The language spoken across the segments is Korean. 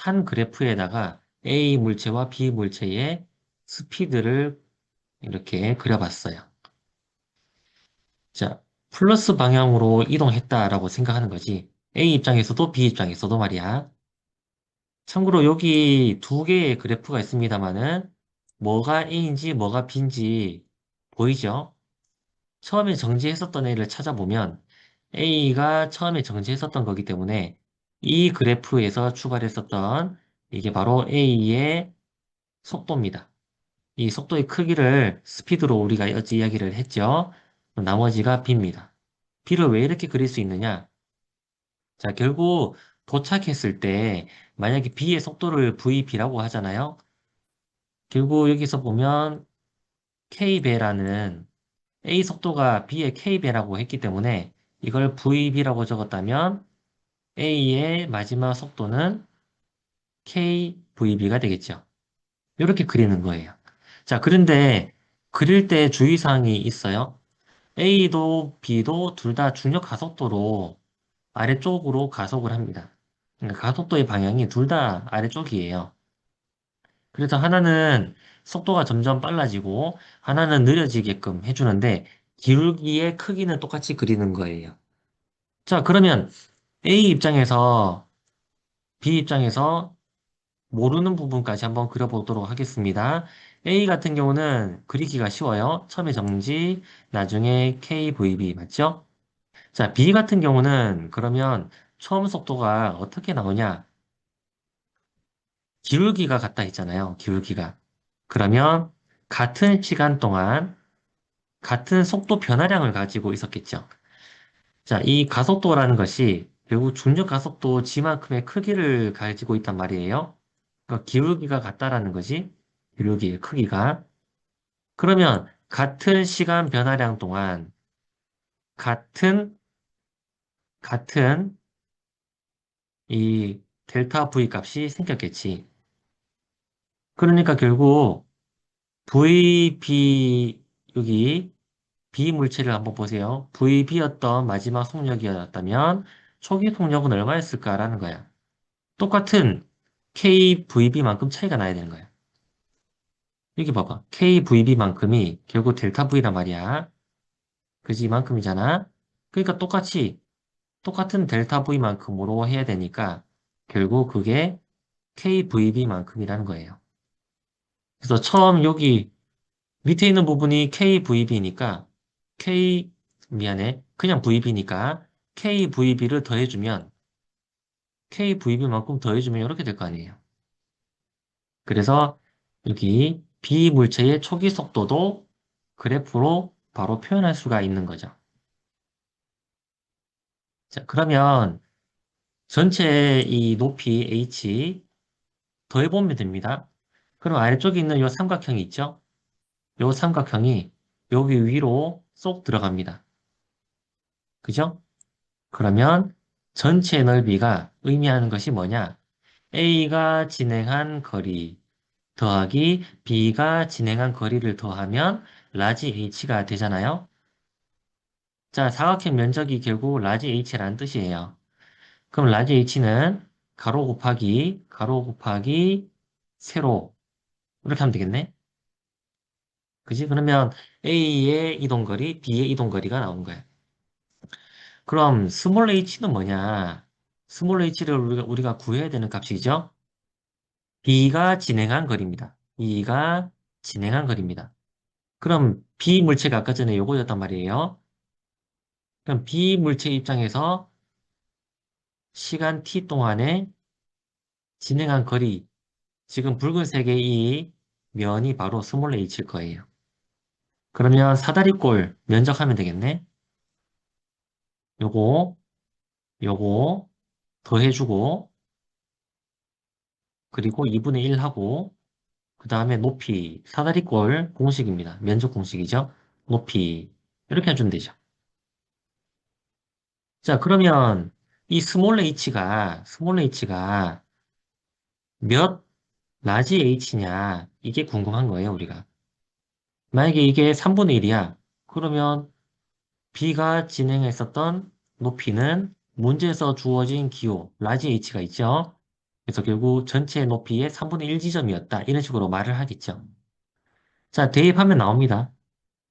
한 그래프에다가 A 물체와 B 물체의 스피드를 이렇게 그려봤어요. 자, 플러스 방향으로 이동했다라고 생각하는 거지. A 입장에서도 B 입장에서도 말이야. 참고로 여기 두 개의 그래프가 있습니다만은 뭐가 A인지 뭐가 B인지 보이죠? 처음에 정지했었던 A를 찾아보면 A가 처음에 정지했었던 거기 때문에 이 그래프에서 출발했었던 이게 바로 A의 속도입니다. 이 속도의 크기를 스피드로 우리가 어제 이야기를 했죠. 나머지가 B입니다. B를 왜 이렇게 그릴 수 있느냐? 자, 결국 도착했을 때 만약에 B의 속도를 VB라고 하잖아요. 결국 여기서 보면 K배라는 A 속도가 B의 K배라고 했기 때문에 이걸 VB라고 적었다면 A의 마지막 속도는 KVB가 되겠죠. 이렇게 그리는 거예요. 자, 그런데 그릴 때 주의사항이 있어요. A도 B도 둘 다 중력 가속도로 아래쪽으로 가속을 합니다. 그러니까 가속도의 방향이 둘 다 아래쪽이에요. 그래서 하나는 속도가 점점 빨라지고 하나는 느려지게끔 해주는데 기울기의 크기는 똑같이 그리는 거예요. 자, 그러면 A 입장에서 B 입장에서 모르는 부분까지 한번 그려보도록 하겠습니다. A 같은 경우는 그리기가 쉬워요. 처음에 정지, 나중에 KVB 맞죠? 자, B 같은 경우는 그러면 처음 속도가 어떻게 나오냐? 기울기가 같다 했잖아요. 기울기가. 그러면 같은 시간 동안 같은 속도 변화량을 가지고 있었겠죠. 자, 이 가속도라는 것이 결국 중력 가속도 g만큼의 크기를 가지고 있단 말이에요. 그러니까 기울기가 같다라는 거지. 기울기의 크기가. 그러면 같은 시간 변화량 동안 같은 이 델타 V 값이 생겼겠지. 그러니까 결국 VB 여기 B 물체를 한번 보세요. VB였던 마지막 속력이었다면 초기 속력은 얼마였을까라는 거야. 똑같은 KVB만큼 차이가 나야 되는 거야. 여기 봐봐. KVB만큼이 결국 델타 V란 말이야. 그지? 이만큼이잖아. 그러니까 똑같은 델타 V만큼으로 해야 되니까 결국 그게 KVB만큼이라는 거예요. 그래서 처음 여기 밑에 있는 부분이 KVB니까 미안해. 그냥 VB니까 KVB를 더해주면 KVB만큼 더해주면 이렇게 될 거 아니에요. 그래서 여기 B 물체의 초기 속도도 그래프로 바로 표현할 수가 있는 거죠. 자, 그러면 전체 이 높이 H 더해보면 됩니다. 그럼 아래쪽에 있는 이 삼각형이 있죠? 이 삼각형이 여기 위로 쏙 들어갑니다. 그죠? 그러면 전체 넓이가 의미하는 것이 뭐냐? A가 진행한 거리 더하기 B가 진행한 거리를 더하면 라지 H가 되잖아요. 자, 사각형 면적이 결국 라지 H라는 뜻이에요. 그럼 라지 H는 가로 곱하기 세로 이렇게 하면 되겠네. 그지? 그러면 A의 이동거리, B의 이동거리가 나온 거야. 그럼 스몰 h는 뭐냐? 스몰 h를 우리가 구해야 되는 값이죠? B가 진행한 거리입니다. B가 진행한 거리입니다. 그럼 B 물체가 아까 전에 요거였단 말이에요. 그럼 B 물체 입장에서 시간 t 동안에 진행한 거리, 지금 붉은색의 이 면이 바로 스몰 h일 거예요. 그러면 사다리꼴 면적하면 되겠네? 요거, 요거 더해주고, 그리고 2분의 1 하고, 그 다음에 높이, 사다리꼴 공식입니다. 면적 공식이죠. 높이, 이렇게 해주면 되죠. 자, 그러면 이 스몰 h가 몇 라지 h냐, 이게 궁금한 거예요, 우리가. 만약에 이게 3분의 1이야. 그러면 B가 진행했었던 높이는 문제에서 주어진 기호, 라지 h가 있죠. 그래서 결국 전체 높이의 3분의 1 지점이었다. 이런 식으로 말을 하겠죠. 자, 대입하면 나옵니다.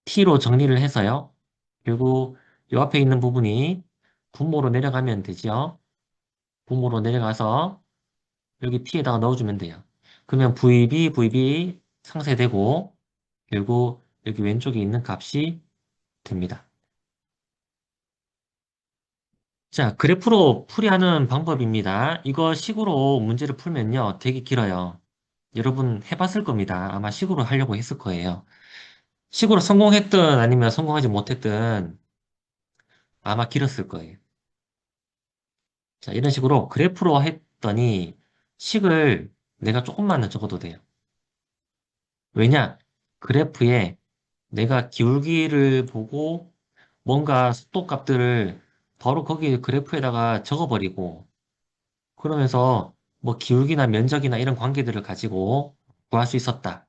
t로 정리를 해서요. 결국 요 앞에 있는 부분이 분모로 내려가면 되죠. 분모로 내려가서 여기 t에다가 넣어주면 돼요. 그러면 VB 상쇄되고 결국 여기 왼쪽에 있는 값이 됩니다. 자, 그래프로 풀이하는 방법입니다. 이거 식으로 문제를 풀면요. 되게 길어요. 여러분 해봤을 겁니다. 아마 식으로 하려고 했을 거예요. 식으로 성공했든 아니면 성공하지 못했든 아마 길었을 거예요. 자, 이런 식으로 그래프로 했더니 식을 내가 조금만 적어도 돼요. 왜냐? 그래프에 내가 기울기를 보고 뭔가 속도 값들을 바로 거기 그래프에다가 적어버리고 그러면서 뭐 기울기나 면적이나 이런 관계들을 가지고 구할 수 있었다.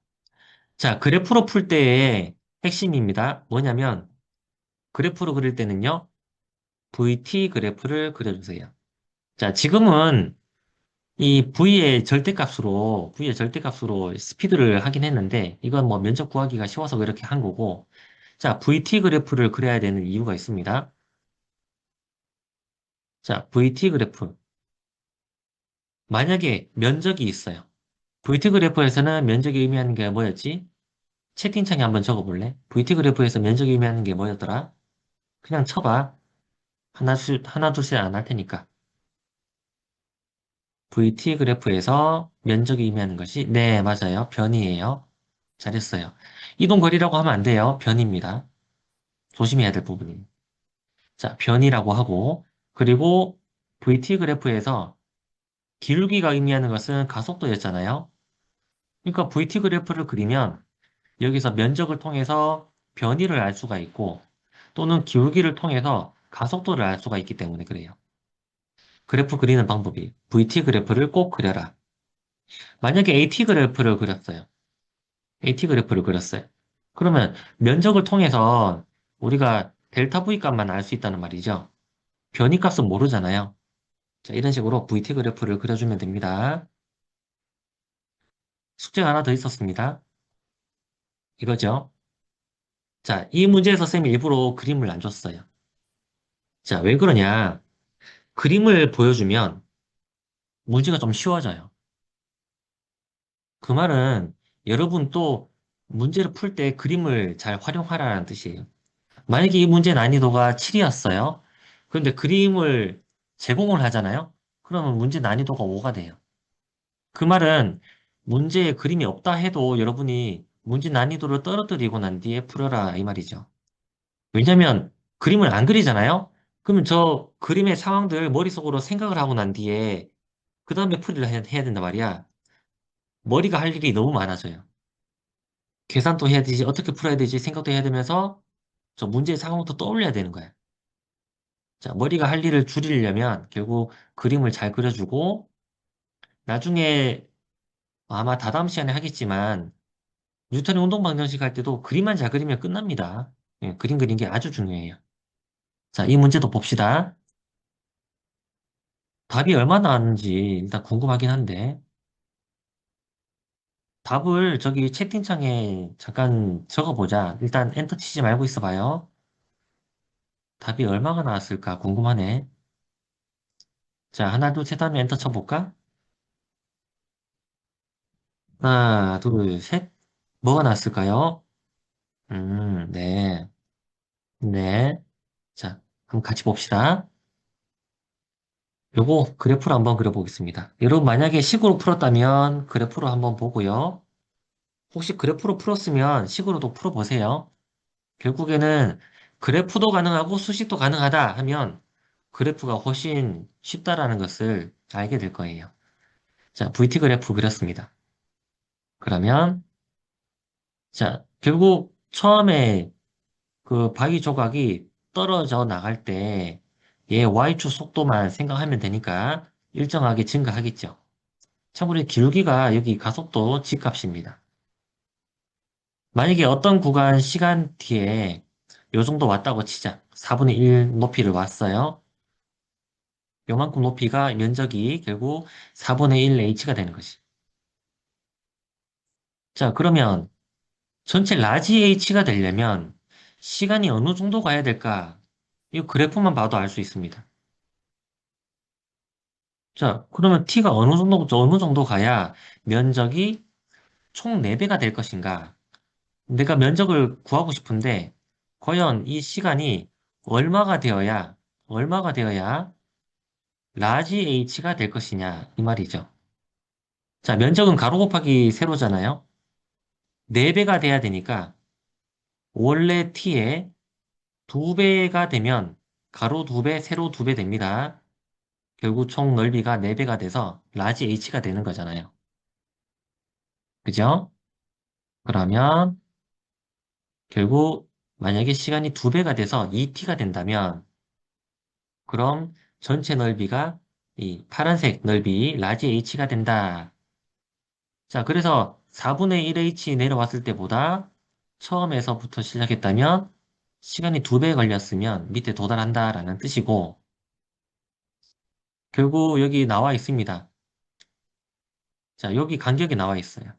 자, 그래프로 풀 때의 핵심입니다. 뭐냐면 그래프로 그릴 때는요. VT 그래프를 그려주세요. 자, 지금은 이 V의 절대값으로 스피드를 하긴 했는데, 이건 뭐 면적 구하기가 쉬워서 그렇게 한 거고, 자, VT 그래프를 그려야 되는 이유가 있습니다. 자, VT 그래프. 만약에 면적이 있어요. VT 그래프에서는 면적이 의미하는 게 뭐였지? 채팅창에 한번 적어볼래? VT 그래프에서 면적이 의미하는 게 뭐였더라? 그냥 쳐봐. 하나, 둘, 셋 안 할 테니까. VT 그래프에서 면적이 의미하는 것이, 네, 맞아요. 변이에요. 잘했어요. 이동거리라고 하면 안 돼요. 변입니다. 조심해야 될 부분이에요. 자, 변이라고 하고, 그리고 VT 그래프에서 기울기가 의미하는 것은 가속도였잖아요. 그러니까 VT 그래프를 그리면 여기서 면적을 통해서 변이를 알 수가 있고, 또는 기울기를 통해서 가속도를 알 수가 있기 때문에 그래요. 그래프 그리는 방법이 VT 그래프를 꼭 그려라. 만약에 AT 그래프를 그렸어요. AT 그래프를 그렸어요. 그러면 면적을 통해서 우리가 델타 V 값만 알 수 있다는 말이죠. 변이 값은 모르잖아요. 자, 이런 식으로 VT 그래프를 그려주면 됩니다. 숙제가 하나 더 있었습니다. 이거죠. 자, 이 문제에서 쌤이 일부러 그림을 안 줬어요. 자, 왜 그러냐. 그림을 보여주면 문제가 좀 쉬워져요. 그 말은 여러분 또 문제를 풀 때 그림을 잘 활용하라는 뜻이에요. 만약에 이 문제 난이도가 7이었어요. 그런데 그림을 제공을 하잖아요. 그러면 문제 난이도가 5가 돼요. 그 말은 문제에 그림이 없다 해도 여러분이 문제 난이도를 떨어뜨리고 난 뒤에 풀어라 이 말이죠. 왜냐면 그림을 안 그리잖아요. 그러면 저 그림의 상황들 머릿속으로 생각을 하고 난 뒤에 그 다음에 풀이를 해야 된단 말이야. 머리가 할 일이 너무 많아져요. 계산도 해야 되지, 어떻게 풀어야 되지 생각도 해야 되면서 저 문제의 상황부터 떠올려야 되는 거야. 자, 머리가 할 일을 줄이려면 결국 그림을 잘 그려주고 나중에 아마 다다음 시간에 하겠지만 뉴턴의 운동 방정식 할 때도 그림만 잘 그리면 끝납니다. 예, 그림 그리는 게 아주 중요해요. 자, 이 문제도 봅시다. 답이 얼마 나왔는지 일단 궁금하긴 한데 답을 저기 채팅창에 잠깐 적어보자. 일단 엔터 치지 말고 있어봐요. 답이 얼마가 나왔을까 궁금하네. 자, 하나, 둘, 셋 하면 엔터 쳐볼까? 하나, 둘, 셋. 뭐가 나왔을까요? 네. 네. 자, 한번 같이 봅시다. 요거 그래프로 한번 그려보겠습니다. 여러분 만약에 식으로 풀었다면 그래프로 한번 보고요. 혹시 그래프로 풀었으면 식으로도 풀어보세요. 결국에는 그래프도 가능하고 수식도 가능하다 하면 그래프가 훨씬 쉽다라는 것을 알게 될 거예요. 자, VT 그래프 그렸습니다. 그러면 자, 결국 처음에 그 바위 조각이 떨어져 나갈 때 얘 Y축 속도만 생각하면 되니까 일정하게 증가하겠죠. 참고로 기울기가 여기 가속도 G값입니다. 만약에 어떤 구간 시간 뒤에 요 정도 왔다고 치자. 4분의 1 높이를 왔어요. 요만큼 높이가 면적이 결국 4분의 1 h가 되는 거지. 자, 그러면 전체 라지 h가 되려면 시간이 어느 정도 가야 될까? 이 그래프만 봐도 알 수 있습니다. 자, 그러면 t가 어느 정도 가야 면적이 총 4배가 될 것인가? 내가 면적을 구하고 싶은데, 과연 이 시간이 얼마가 되어야, 얼마가 되어야 라지 h가 될 것이냐, 이 말이죠. 자, 면적은 가로 곱하기 세로잖아요. 4배가 돼야 되니까, 원래 t의 2배가 되면, 가로 2배, 세로 2배 됩니다. 결국 총 넓이가 4배가 돼서 라지 h가 되는 거잖아요. 그죠? 그러면, 결국, 만약에 시간이 2배가 돼서 2t가 된다면, 그럼 전체 넓이가 이 파란색 넓이 라지 h가 된다. 자, 그래서 4분의 1h 내려왔을 때보다 처음에서부터 시작했다면 시간이 2배 걸렸으면 밑에 도달한다라는 뜻이고, 결국 여기 나와 있습니다. 자, 여기 간격이 나와 있어요.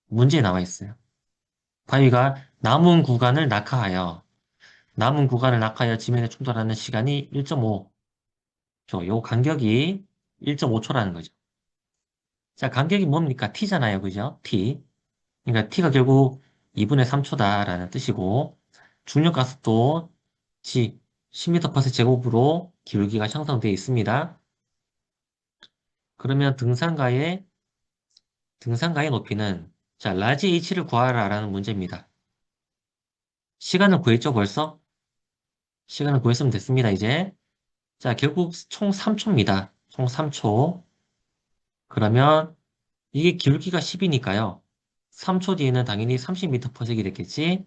문제에 나와 있어요. 바위가 남은 구간을 낙하하여 지면에 충돌하는 시간이 1.5초. 요 간격이 1.5초라는 거죠. 자, 간격이 뭡니까? t잖아요. 그죠? t. 그러니까 t가 결국 2분의 3초다라는 뜻이고, 중력 가속도 g 10m/s 제곱으로 기울기가 형성되어 있습니다. 그러면 등산가의 높이는 자, 라지 h를 구하라라는 문제입니다. 시간을 구했죠, 벌써? 시간을 구했으면 됐습니다, 이제. 자, 결국 총 3초입니다. 총 3초. 그러면 이게 기울기가 10이니까요. 3초 뒤에는 당연히 30m/s이 됐겠지?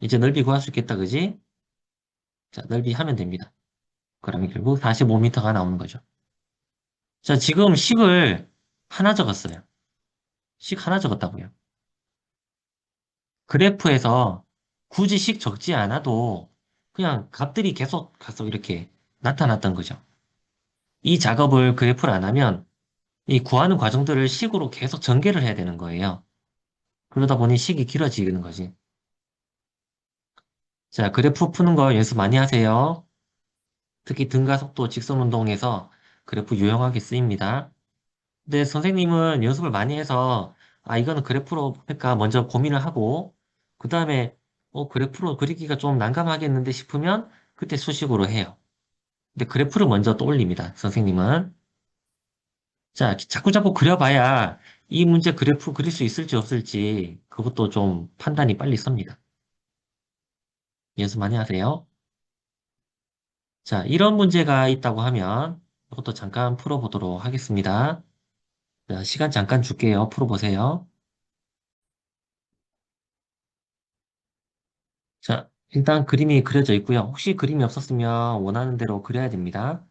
이제 넓이 구할 수 있겠다, 그지? 자, 넓이 하면 됩니다. 그러면 결국 45m가 나오는 거죠. 자, 지금 식을 하나 적었어요. 식 하나 적었다고요. 그래프에서 굳이 식 적지 않아도 그냥 값들이 계속 이렇게 나타났던 거죠. 이 작업을 그래프를 안 하면 이 구하는 과정들을 식으로 계속 전개를 해야 되는 거예요. 그러다 보니 식이 길어지는 거지. 자, 그래프 푸는 거 연습 많이 하세요. 특히 등가속도 직선 운동에서 그래프 유용하게 쓰입니다. 근데 선생님은 연습을 많이 해서, 아, 이거는 그래프로 할까 먼저 고민을 하고, 그 다음에, 그래프로 그리기가 좀 난감하겠는데 싶으면, 그때 수식으로 해요. 근데 그래프를 먼저 떠올립니다, 선생님은. 자, 자꾸자꾸 그려봐야 이 문제 그래프 그릴 수 있을지 없을지, 그것도 좀 판단이 빨리 섭니다. 연습 많이 하세요. 자, 이런 문제가 있다고 하면, 이것도 잠깐 풀어보도록 하겠습니다. 자, 시간 잠깐 줄게요. 풀어보세요. 자, 일단 그림이 그려져 있고요. 혹시 그림이 없었으면 원하는 대로 그려야 됩니다.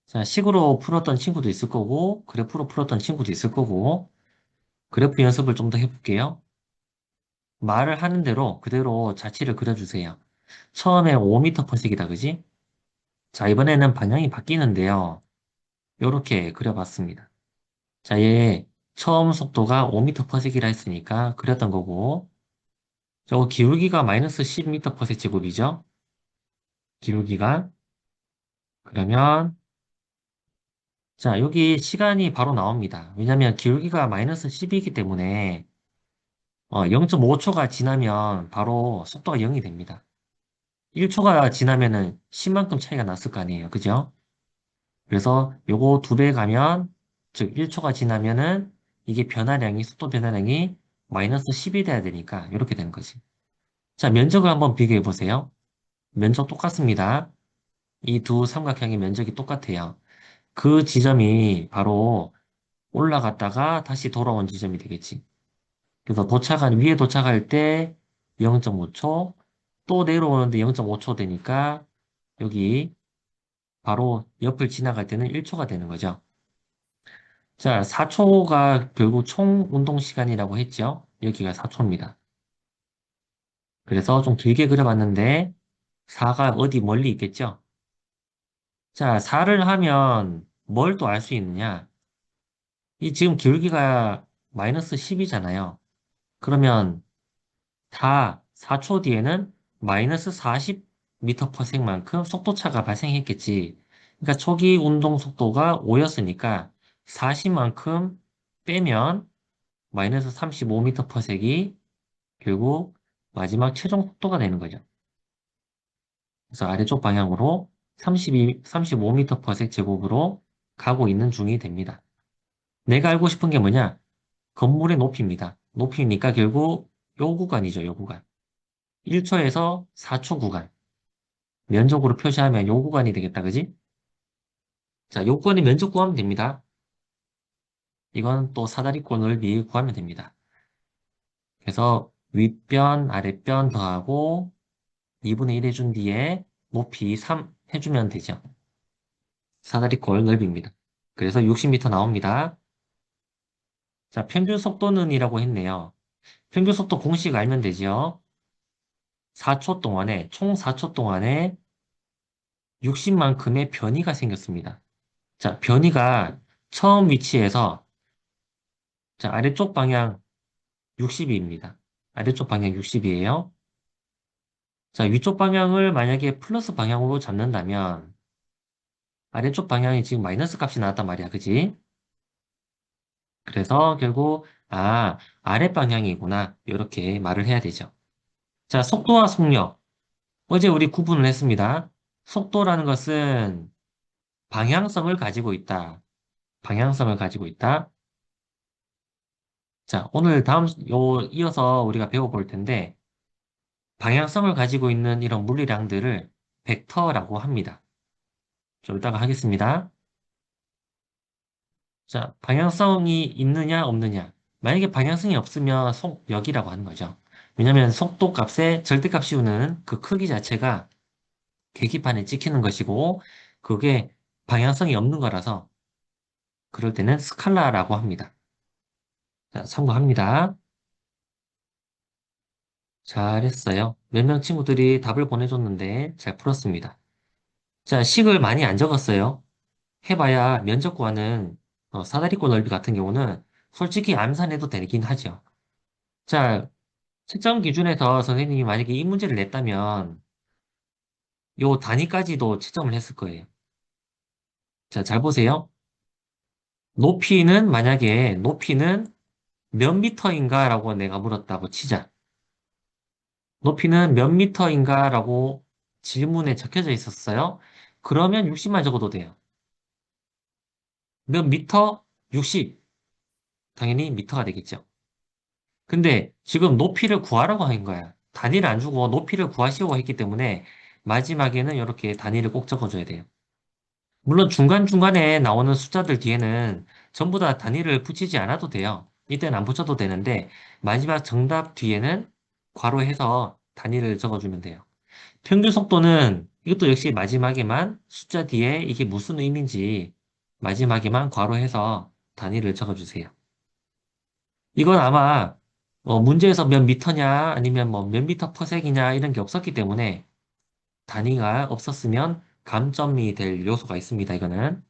자, 식으로 풀었던 친구도 있을 거고, 그래프로 풀었던 친구도 있을 거고, 그래프 연습을 좀 더 해볼게요. 말을 하는 대로 그대로 자취를 그려주세요. 처음에 5m/s이다, 그지? 자, 이번에는 방향이 바뀌는데요. 이렇게 그려봤습니다. 자, 얘 처음 속도가 5m/s이라 했으니까 그렸던 거고, 저거 기울기가 마이너스 10m/s 제곱이죠? 기울기가. 그러면 자, 여기 시간이 바로 나옵니다. 왜냐면 기울기가 마이너스 10이기 때문에 0.5초가 지나면 바로 속도가 0이 됩니다. 1초가 지나면은 10만큼 차이가 났을 거 아니에요. 그죠? 그래서 요거 2배 가면, 즉 1초가 지나면은 이게 속도 변화량이 마이너스 10이 돼야 되니까 이렇게 되는 거지. 자, 면적을 한번 비교해 보세요. 면적 똑같습니다. 이 두 삼각형의 면적이 똑같아요. 그 지점이 바로 올라갔다가 다시 돌아온 지점이 되겠지. 그래서 위에 도착할 때 0.5초, 또 내려오는데 0.5초 되니까 여기 바로 옆을 지나갈 때는 1초가 되는 거죠. 자, 4초가 결국 총 운동 시간이라고 했죠. 여기가 4초입니다. 그래서 좀 길게 그려봤는데 4가 어디 멀리 있겠죠? 자, 4를 하면 뭘 또 알 수 있느냐? 이 지금 기울기가 마이너스 10이잖아요. 그러면 4초 뒤에는 마이너스 40m per sec만큼 속도차가 발생했겠지. 그러니까 초기 운동 속도가 5였으니까 40만큼 빼면 마이너스 35m per sec이 결국 마지막 최종 속도가 되는 거죠. 그래서 아래쪽 방향으로 35m per sec 제곱으로 가고 있는 중이 됩니다. 내가 알고 싶은 게 뭐냐? 건물의 높이입니다. 높이니까 결국 요 구간이죠, 요 구간. 1초에서 4초 구간. 면적으로 표시하면 요 구간이 되겠다, 그지? 자, 요건의 면적 구하면 됩니다. 이건 또 사다리꼴 넓이 구하면 됩니다. 그래서 윗변, 아랫변 더하고 2분의 1 해준 뒤에 높이 3 해주면 되죠. 사다리꼴 넓이입니다. 그래서 60m 나옵니다. 자, 평균 속도는 이라고 했네요. 평균 속도 공식 알면 되죠. 4초 동안에, 총 4초 동안에 60만큼의 변이가 생겼습니다. 자, 변이가 처음 위치에서, 자, 아래쪽 방향 60입니다. 아래쪽 방향 60이에요. 자, 위쪽 방향을 만약에 플러스 방향으로 잡는다면, 아래쪽 방향이 지금 마이너스 값이 나왔단 말이야. 그지? 그래서 결국, 아래 방향이구나. 이렇게 말을 해야 되죠. 자, 속도와 속력. 어제 우리 구분을 했습니다. 속도라는 것은 방향성을 가지고 있다. 방향성을 가지고 있다. 자, 오늘 이어서 우리가 배워볼 텐데, 방향성을 가지고 있는 이런 물리량들을 벡터라고 합니다. 좀 이따가 하겠습니다. 자, 방향성이 있느냐, 없느냐. 만약에 방향성이 없으면 속력이라고 하는 거죠. 왜냐하면 속도 값에 절대값 씌우는 그 크기 자체가 계기판에 찍히는 것이고, 그게 방향성이 없는 거라서, 그럴 때는 스칼라라고 합니다. 자, 참고합니다. 잘했어요. 몇 명 친구들이 답을 보내줬는데 잘 풀었습니다. 자, 식을 많이 안 적었어요. 해봐야 면적 구하는 사다리꼴 넓이 같은 경우는 솔직히 암산해도 되긴 하죠. 자, 채점 기준에서 선생님이 만약에 이 문제를 냈다면 요 단위까지도 채점을 했을 거예요. 자, 잘 보세요. 만약에 높이는 몇 미터인가 라고 내가 물었다고 치자. 높이는 몇 미터인가 라고 질문에 적혀져 있었어요. 그러면 60만 적어도 돼요. 몇 미터? 60. 당연히 미터가 되겠죠. 근데 지금 높이를 구하라고 한 거야. 단위를 안 주고 높이를 구하시오 했기 때문에 마지막에는 이렇게 단위를 꼭 적어줘야 돼요. 물론 중간중간에 나오는 숫자들 뒤에는 전부 다 단위를 붙이지 않아도 돼요. 이때는 안 붙여도 되는데 마지막 정답 뒤에는 괄호해서 단위를 적어주면 돼요. 평균 속도는 이것도 역시 마지막에만 숫자 뒤에 이게 무슨 의미인지 마지막에만 괄호해서 단위를 적어주세요. 이건 아마 문제에서 몇 미터냐 아니면 뭐 몇 미터 퍼색이냐 이런 게 없었기 때문에 단위가 없었으면 감점이 될 요소가 있습니다. 이거는.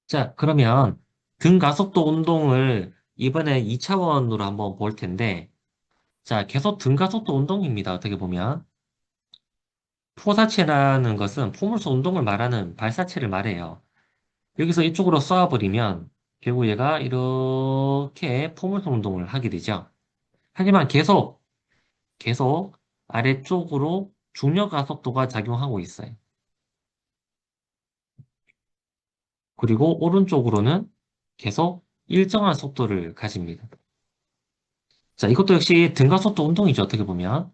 자, 그러면 등가속도 운동을 이번에 2차원으로 한번 볼 텐데 자, 계속 등가속도 운동입니다. 어떻게 보면. 포사체라는 것은 포물선 운동을 말하는 발사체를 말해요. 여기서 이쪽으로 쏘아버리면 결국 얘가 이렇게 포물선 운동을 하게 되죠. 하지만 계속 아래쪽으로 중력 가속도가 작용하고 있어요. 그리고 오른쪽으로는 계속 일정한 속도를 가집니다. 자, 이것도 역시 등가속도 운동이죠. 어떻게 보면.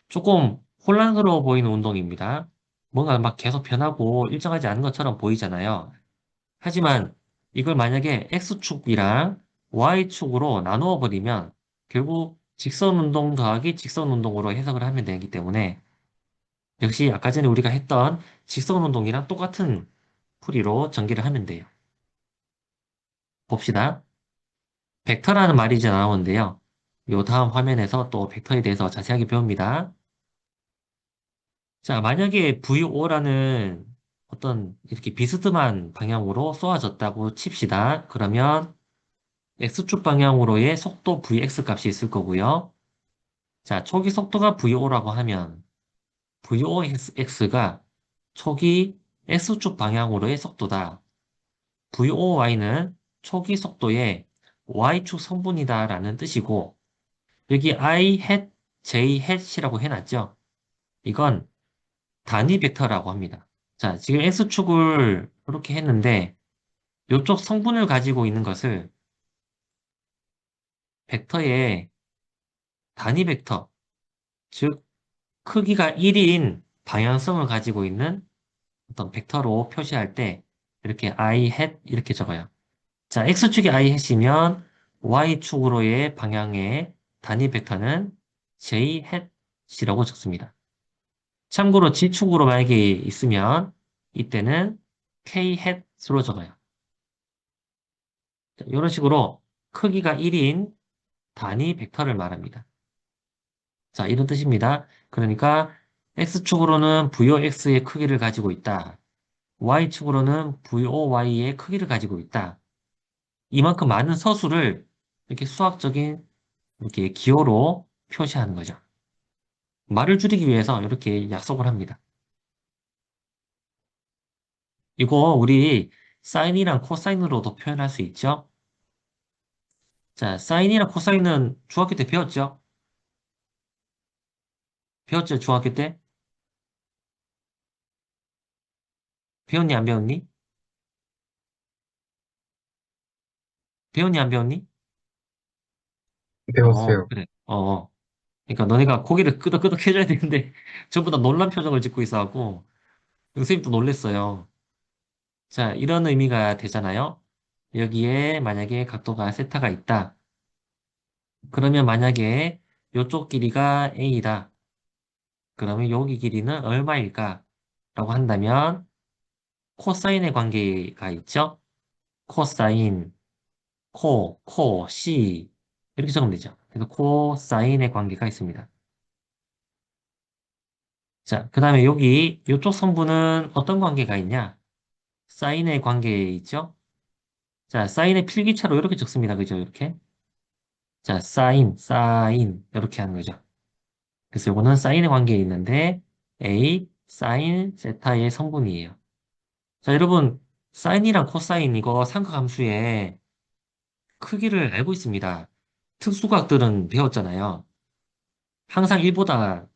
조금 혼란스러워 보이는 운동입니다. 뭔가 막 계속 변하고 일정하지 않은 것처럼 보이잖아요. 하지만 이걸 만약에 X축이랑 Y축으로 나누어 버리면 결국 직선 운동 더하기 직선 운동으로 해석을 하면 되기 때문에 역시 아까 전에 우리가 했던 직선 운동이랑 똑같은 풀이로 전개를 하면 돼요. 봅시다. 벡터라는 말이 이제 나오는데요. 요 다음 화면에서 또 벡터에 대해서 자세하게 배웁니다. 자, 만약에 VO라는 어떤 이렇게 비스듬한 방향으로 쏘아졌다고 칩시다. 그러면 X축 방향으로의 속도 Vx 값이 있을 거고요. 자, 초기 속도가 VO라고 하면 VOX가 초기 X축 방향으로의 속도다. VOY는 초기 속도의 Y축 성분이다라는 뜻이고, 여기 I hat, J hat이라고 해놨죠? 이건 단위 벡터라고 합니다. 자, 지금 X축을 이렇게 했는데, 이쪽 성분을 가지고 있는 것을 벡터의 단위 벡터, 즉, 크기가 1인 방향성을 가지고 있는 어떤 벡터로 표시할 때, 이렇게 I hat 이렇게 적어요. 자, X축이 I hat이면 Y축으로의 방향의 단위 벡터는 J hat이라고 적습니다. 참고로 G축으로 만약에 있으면 이때는 K hat으로 적어요. 자, 이런 식으로 크기가 1인 단위 벡터를 말합니다. 자, 이런 뜻입니다. 그러니까 X축으로는 VOX의 크기를 가지고 있다. Y축으로는 VOY의 크기를 가지고 있다. 이만큼 많은 서술을 이렇게 수학적인 이렇게 기호로 표시하는 거죠. 말을 줄이기 위해서 이렇게 약속을 합니다. 이거 우리 사인이랑 코사인으로도 표현할 수 있죠? 자, 사인이랑 코사인은 중학교 때 배웠죠? 배웠죠, 중학교 때? 배웠니, 안 배웠니? 배웠니, 안 배웠니? 배웠어요. 그래. 그러니까 너네가 고개를 끄덕끄덕 해줘야 되는데 전부 다 놀란 표정을 짓고 있어갖고 선생님도 놀랬어요. 자, 이런 의미가 되잖아요. 여기에 만약에 각도가 세타가 있다. 그러면 만약에 이쪽 길이가 A다. 그러면 여기 길이는 얼마일까? 라고 한다면 코사인의 관계가 있죠? 코사인, C 이렇게 적으면 되죠. 그래서 코사인의 관계가 있습니다. 자, 그 다음에 여기 이쪽 성분은 어떤 관계가 있냐? 사인의 관계에 있죠? 자, 사인의 필기차로 이렇게 적습니다. 그죠? 이렇게. 자, 사인 이렇게 하는 거죠. 그래서 이거는 사인의 관계에 있는데 A, 사인, 세타의 성분이에요. 자, 여러분, 사인이랑 코사인 이거 삼각함수의 크기를 알고 있습니다. 특수각들은 배웠잖아요. 항상 1보다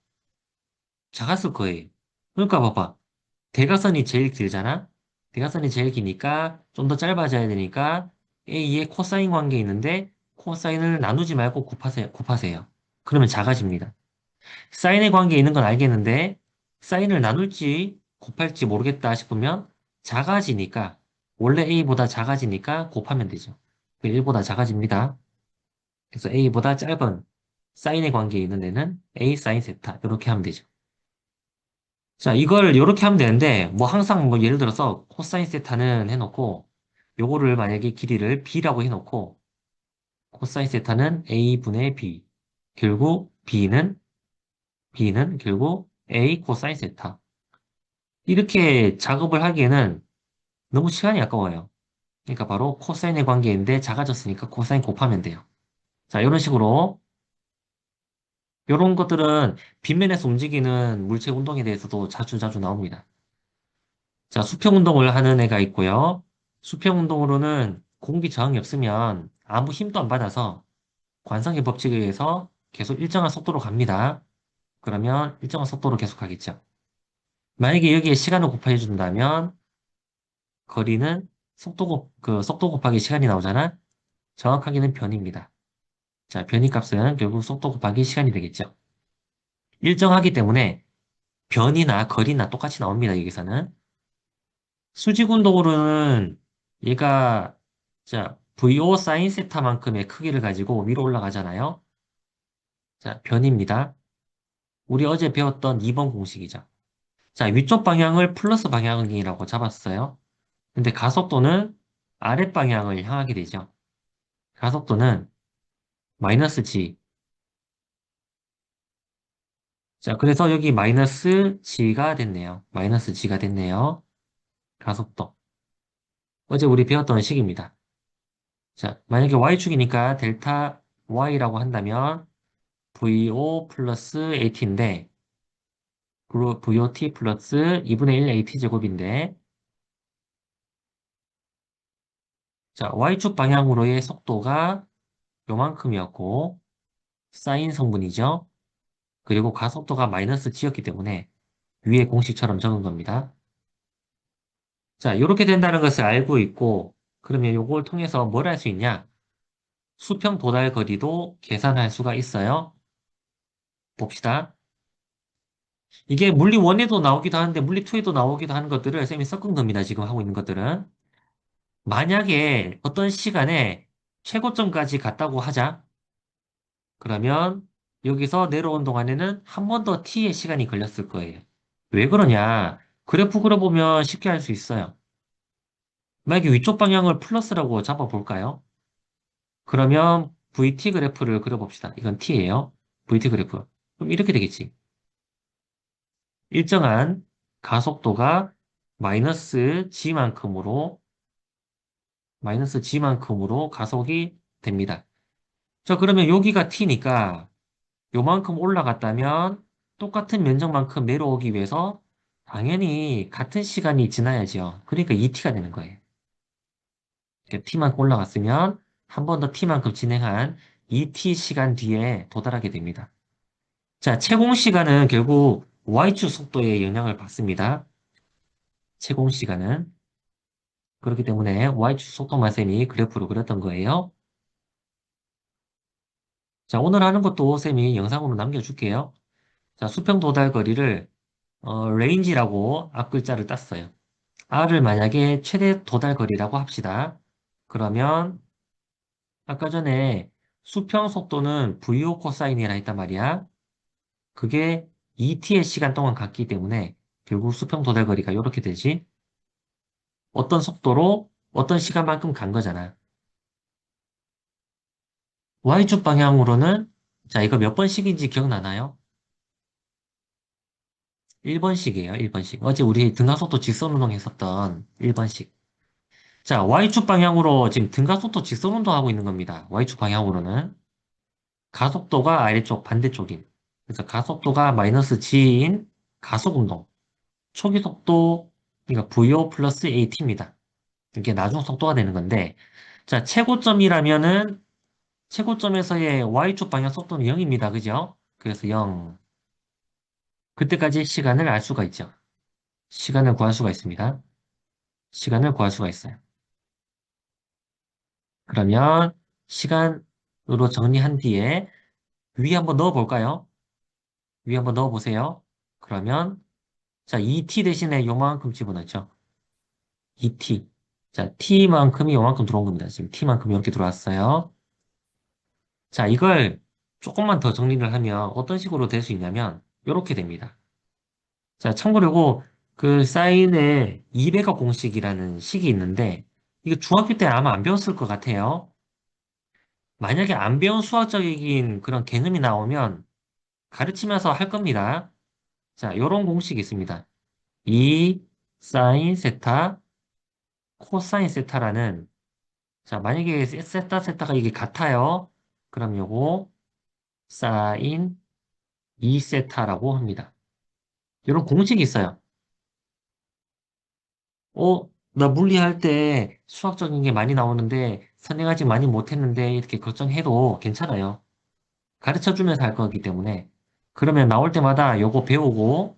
작았을 거예요. 그러니까 봐봐. 대각선이 제일 길잖아? 대각선이 제일 기니까 좀 더 짧아져야 되니까 A의 코사인 관계 있는데 코사인을 나누지 말고 곱하세요. 그러면 작아집니다. 사인의 관계에 있는 건 알겠는데 사인을 나눌지 곱할지 모르겠다 싶으면 작아지니까 원래 A보다 작아지니까 곱하면 되죠. 1보다 작아집니다. 그래서 A보다 짧은 사인의 관계에 있는 데는 A 사인 세타 이렇게 하면 되죠. 자, 이걸 이렇게 하면 되는데 뭐 항상 뭐 예를 들어서 코사인 세타는 해놓고 요거를 만약에 길이를 B라고 해놓고 코사인 세타는 A분의 B 결국 B는 결국 A 코사인 세타 이렇게 작업을 하기에는 너무 시간이 아까워요. 그러니까 바로 코사인의 관계인데 작아졌으니까 코사인 곱하면 돼요. 자, 이런 식으로 이런 것들은 빗면에서 움직이는 물체 운동에 대해서도 자주 자주 나옵니다. 자, 수평 운동을 하는 애가 있고요. 수평 운동으로는 공기 저항이 없으면 아무 힘도 안 받아서 관성의 법칙에 의해서 계속 일정한 속도로 갑니다. 그러면 일정한 속도로 계속 가겠죠. 만약에 여기에 시간을 곱해 준다면 거리는 속도 곱하기 시간이 나오잖아. 정확하게는 변입니다. 자, 변이 값은 결국 속도 곱하기 시간이 되겠죠. 일정하기 때문에 변이나 거리나 똑같이 나옵니다. 여기서는. 수직운동으로는 얘가 자, VO 사인 세타만큼의 크기를 가지고 위로 올라가잖아요. 자, 변입니다. 우리 어제 배웠던 2번 공식이죠. 자, 위쪽 방향을 플러스 방향이라고 잡았어요. 근데 가속도는 아랫 방향을 향하게 되죠. 가속도는 마이너스 G, 자, 그래서 여기 마이너스 g가 됐네요. 마이너스 g가 됐네요. 가속도. 어제 우리 배웠던 식입니다. 자, 만약에 y축이니까 델타 y라고 한다면 vo 플러스 at인데 vot 플러스 2분의 1 at 제곱인데 자, y축 방향으로의 속도가 요만큼이었고 사인 성분이죠. 그리고 가속도가 마이너스 g였기 때문에 위에 공식처럼 적은 겁니다. 자, 이렇게 된다는 것을 알고 있고 그러면 이걸 통해서 뭘 할 수 있냐? 수평 도달 거리도 계산할 수가 있어요. 봅시다. 이게 물리 1에도 나오기도 하는데 물리 2에도 나오기도 하는 것들을 쌤이 섞은 겁니다. 지금 하고 있는 것들은. 만약에 어떤 시간에 최고점까지 갔다고 하자. 그러면 여기서 내려온 동안에는 한 번 더 t의 시간이 걸렸을 거예요. 왜 그러냐? 그래프 그려보면 쉽게 알 수 있어요. 만약에 위쪽 방향을 플러스라고 잡아볼까요? 그러면 VT 그래프를 그려봅시다. 이건 t예요. VT 그래프. 그럼 이렇게 되겠지. 일정한 가속도가 마이너스 g만큼으로 가속이 됩니다. 자, 그러면 여기가 t니까 요만큼 올라갔다면 똑같은 면적만큼 내려오기 위해서 당연히 같은 시간이 지나야죠. 그러니까 2t가 되는 거예요. t만큼 올라갔으면 한 번 더 t만큼 진행한 2t 시간 뒤에 도달하게 됩니다. 자, 채공 시간은 결국 y축 속도에 영향을 받습니다. 채공 시간은. 그렇기 때문에 y축 속도만 쌤이 그래프로 그렸던 거예요. 자, 오늘 하는 것도 쌤이 영상으로 남겨줄게요. 자, 수평 도달 거리를 레인지라고 앞글자를 땄어요. R을 만약에 최대 도달 거리라고 합시다. 그러면 아까 전에 수평 속도는 VO 코사인이라 했단 말이야. 그게 2t의 시간 동안 갔기 때문에 결국 수평 도달 거리가 이렇게 되지. 어떤 속도로 어떤 시간만큼 간 거잖아. Y축 방향으로는 자, 이거 몇 번씩인지 기억나나요? 1번씩이에요, 1번씩. 어제 우리 등가속도 직선운동 했었던 1번씩. 자, Y축 방향으로 지금 등가속도 직선운동 하고 있는 겁니다. Y축 방향으로는. 가속도가 아래쪽 반대쪽인. 그래서 가속도가 마이너스 g인 가속운동. 초기 속도, 그러니까 VO 플러스 AT입니다. 이게 나중 속도가 되는 건데, 자, 최고점이라면은 최고점에서의 Y축 방향 속도는 0입니다. 그죠? 그래서 0. 그때까지 시간을 알 수가 있죠. 시간을 구할 수가 있습니다. 시간을 구할 수가 있어요. 그러면 시간으로 정리한 뒤에 위에 한번 넣어 볼까요? 위에 한번 넣어 보세요. 그러면 자, 2t 대신에 요만큼 집어넣죠. 2t. 자, t만큼이 요만큼 들어온 겁니다. 지금 t만큼 이렇게 들어왔어요. 자, 이걸 조금만 더 정리를 하면 어떤 식으로 될 수 있냐면 이렇게 됩니다. 자, 참고로 이거 그 사인의 2배각 공식이라는 식이 있는데 이거 중학교 때 아마 안 배웠을 것 같아요. 만약에 안 배운 수학적인 그런 개념이 나오면 가르치면서 할 겁니다. 자, 이런 공식이 있습니다. 2 사인 세타 코사인 세타라는 자, 만약에 세타가 이게 같아요. 그럼 요거 사인 2세타라고 합니다. 이런 공식이 있어요. 나 물리할 때 수학적인 게 많이 나오는데 선행하지 많이 못했는데 이렇게 걱정해도 괜찮아요. 가르쳐주면서 할 거기 때문에. 그러면 나올 때마다 요거 배우고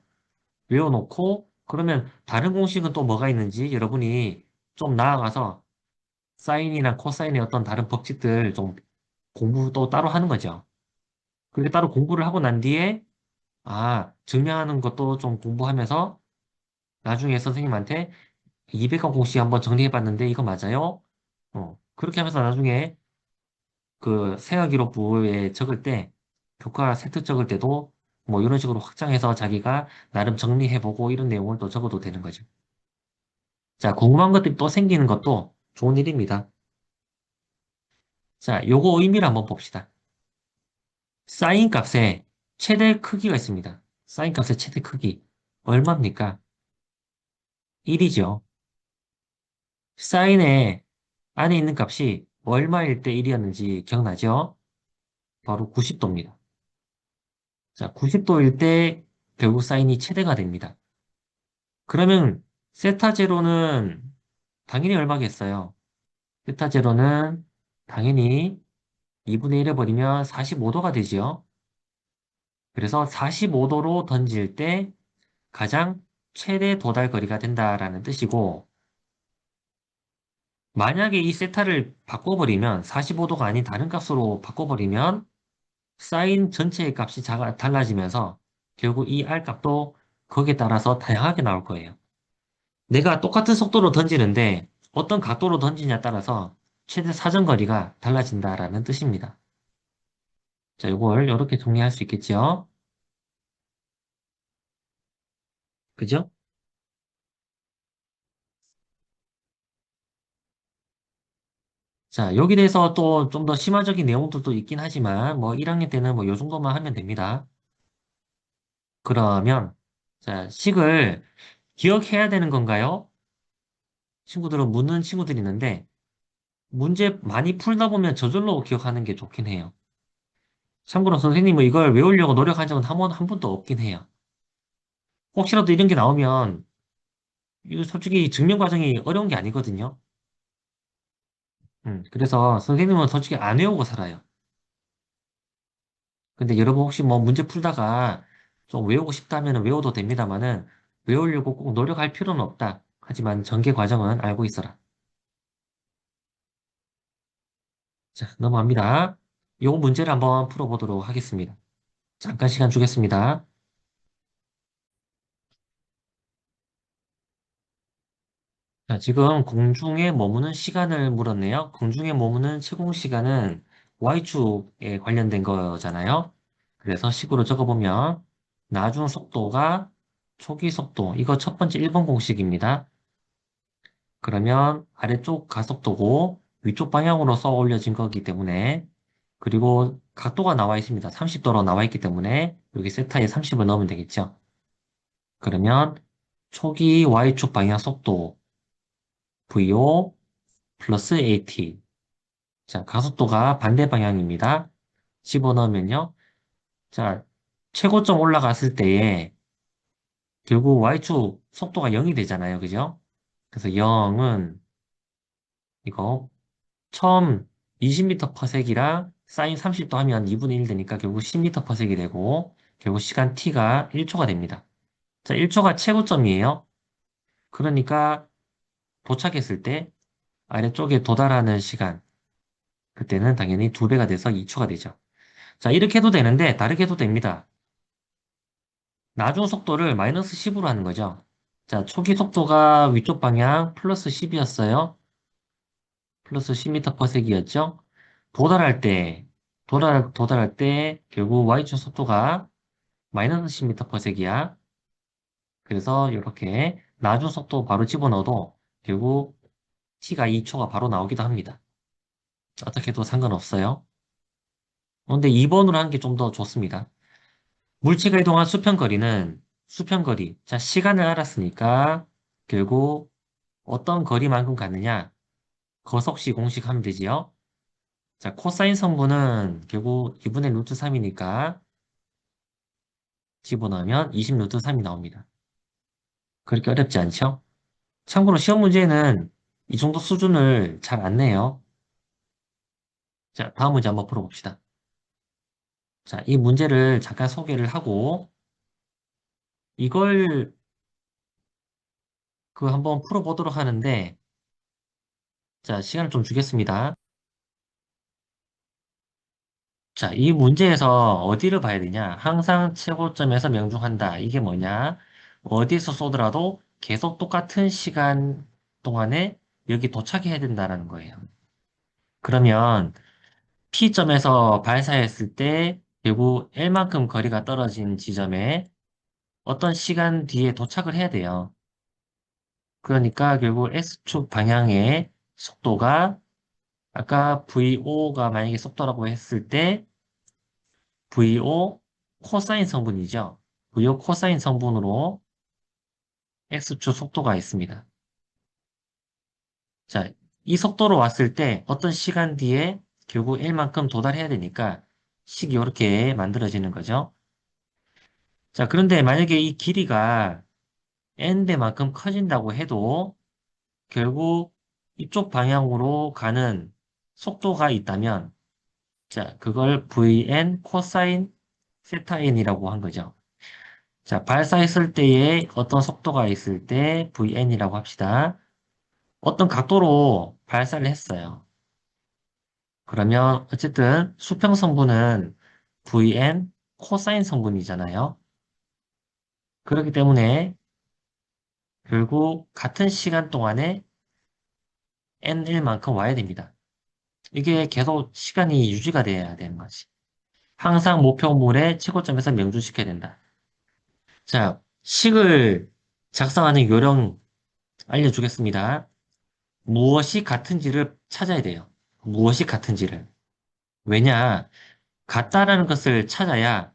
외워놓고 그러면 다른 공식은 또 뭐가 있는지 여러분이 좀 나아가서 사인이나 코사인의 어떤 다른 법칙들 좀 공부 또 따로 하는 거죠. 그렇게 따로 공부를 하고 난 뒤에 증명하는 것도 좀 공부하면서 나중에 선생님한테 200강 공식 한번 정리해봤는데 이거 맞아요? 그렇게 하면서 나중에 그 생활기록부에 적을 때 교과 세트 적을 때도 뭐 이런 식으로 확장해서 자기가 나름 정리해보고 이런 내용을 또 적어도 되는 거죠. 자, 궁금한 것들이 또 생기는 것도 좋은 일입니다. 자, 요거 의미를 한번 봅시다. 사인 값에 최대 크기가 있습니다. 사인 값의 최대 크기. 얼마입니까? 1이죠. 사인의 안에 있는 값이 얼마일 때 1이었는지 기억나죠? 바로 90도입니다. 자, 90도일 때 결국 사인이 최대가 됩니다. 그러면 세타 제로는 당연히 얼마겠어요? 세타 제로는 당연히 2분의 1 해버리면 45도가 되지요. 그래서 45도로 던질 때 가장 최대 도달 거리가 된다라는 뜻이고, 만약에 이 세타를 바꿔버리면 45도가 아닌 다른 값으로 바꿔버리면 사인 전체의 값이 달라지면서 결국 이 R 값도 거기에 따라서 다양하게 나올 거예요. 내가 똑같은 속도로 던지는데 어떤 각도로 던지냐에 따라서 최대 사정거리가 달라진다라는 뜻입니다. 자, 이걸 이렇게 정리할 수 있겠죠? 그죠? 자, 여기 대해서 또 좀 더 심화적인 내용들도 있긴 하지만 뭐 1학년 때는 뭐 요 정도만 하면 됩니다. 그러면 자, 식을 기억해야 되는 건가요? 친구들은 묻는 친구들이 있는데 문제 많이 풀다 보면 저절로 기억하는 게 좋긴 해요. 참고로 선생님은 이걸 외우려고 노력한 적은 한 번도 없긴 해요. 혹시라도 이런 게 나오면 이거 솔직히 증명 과정이 어려운 게 아니거든요. 그래서 선생님은 솔직히 안 외우고 살아요. 근데 여러분 혹시 뭐 문제 풀다가 좀 외우고 싶다면 외워도 됩니다만은 외우려고 꼭 노력할 필요는 없다. 하지만 전개 과정은 알고 있어라. 자, 넘어갑니다. 요 문제를 한번 풀어보도록 하겠습니다. 잠깐 시간 주겠습니다. 자, 지금 공중에 머무는 시간을 물었네요. 공중에 머무는 채공 시간은 Y축에 관련된 거잖아요. 그래서 식으로 적어보면 나중 속도가 초기 속도, 이거 첫 번째 1번 공식입니다. 그러면 아래쪽 가속도고 위쪽 방향으로 써 올려진 거기 때문에 그리고 각도가 나와 있습니다. 30도로 나와 있기 때문에 여기 세타에 30을 넣으면 되겠죠. 그러면 초기 Y축 방향 속도 VO 플러스 AT. 자, 가속도가 반대 방향입니다. 집어넣으면요. 자, 최고점 올라갔을 때에 결국 Y축 속도가 0이 되잖아요. 그죠? 그래서 0은 이거 처음 20m per sec이랑 사인 30도 하면 2분의 1 되니까 결국 10m per sec이 되고 결국 시간 t가 1초가 됩니다. 자, 1초가 최고점이에요. 그러니까 도착했을 때 아래쪽에 도달하는 시간 그때는 당연히 2배가 돼서 2초가 되죠. 자, 이렇게 해도 되는데 다르게 해도 됩니다. 나중 속도를 마이너스 10으로 하는 거죠. 자, 초기 속도가 위쪽 방향 플러스 10이었어요. 플러스 10m per sec이었죠. 도달할 때, 도달할 때 결국 y축 속도가 마이너스 10m per sec이야. 그래서 이렇게 나중 속도 바로 집어넣어도 결국 t가 2초가 바로 나오기도 합니다. 어떻게 해도 상관없어요. 근데 2번으로 하는 게 좀 더 좋습니다. 물체가 이동한 수평거리는 수평거리. 자, 시간을 알았으니까 결국 어떤 거리만큼 가느냐? 거속시 공식 하면 되지요. 자, 코사인 성분은 결국 2분의 루트 3이니까 집어넣으면 20 루트 3이 나옵니다. 그렇게 어렵지 않죠? 참고로 시험 문제는 이 정도 수준을 잘 안 내요. 자, 다음 문제 한번 풀어봅시다. 자, 이 문제를 잠깐 소개를 하고 이걸 한번 풀어보도록 하는데 자, 시간을 좀 주겠습니다. 자, 이 문제에서 어디를 봐야 되냐? 항상 최고점에서 명중한다. 이게 뭐냐? 어디에서 쏘더라도 계속 똑같은 시간 동안에 여기 도착해야 된다는 거예요. 그러면 P점에서 발사했을 때 결국 L만큼 거리가 떨어진 지점에 어떤 시간 뒤에 도착을 해야 돼요. 그러니까 결국 X축 방향의 속도가 아까 VO가 만약에 속도라고 했을 때 VO 코사인 성분이죠. 부여 코사인 성분으로 x축 속도가 있습니다. 자, 이 속도로 왔을 때 어떤 시간 뒤에 결국 1만큼 도달해야 되니까 식이 이렇게 만들어지는 거죠. 자, 그런데 만약에 이 길이가 n배만큼 커진다고 해도 결국 이쪽 방향으로 가는 속도가 있다면 자, 그걸 vn 코사인 세타 n이라고 한 거죠. 자, 발사했을 때에 어떤 속도가 있을 때 vn이라고 합시다. 어떤 각도로 발사를 했어요. 그러면 어쨌든 수평 성분은 vn 코사인 성분이잖아요. 그렇기 때문에 결국 같은 시간 동안에 n1만큼 와야 됩니다. 이게 계속 시간이 유지가 돼야 되는 거지. 항상 목표물의 최고점에서 명중시켜야 된다. 자, 식을 작성하는 요령 알려주겠습니다. 무엇이 같은지를 찾아야 돼요. 무엇이 같은지를. 왜냐, 같다라는 것을 찾아야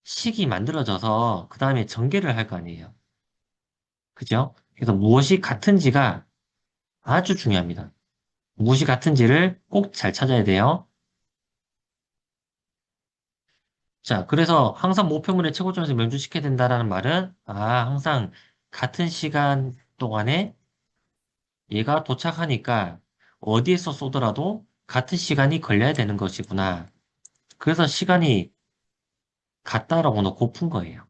식이 만들어져서 그 다음에 전개를 할 거 아니에요. 그죠? 그래서 무엇이 같은지가 아주 중요합니다. 무엇이 같은지를 꼭 잘 찾아야 돼요. 자, 그래서 항상 목표물의 최고점에서 명중시켜야 된다라는 말은, 항상 같은 시간 동안에 얘가 도착하니까 어디에서 쏘더라도 같은 시간이 걸려야 되는 것이구나. 그래서 시간이 같다라고 놓고 푼 거예요.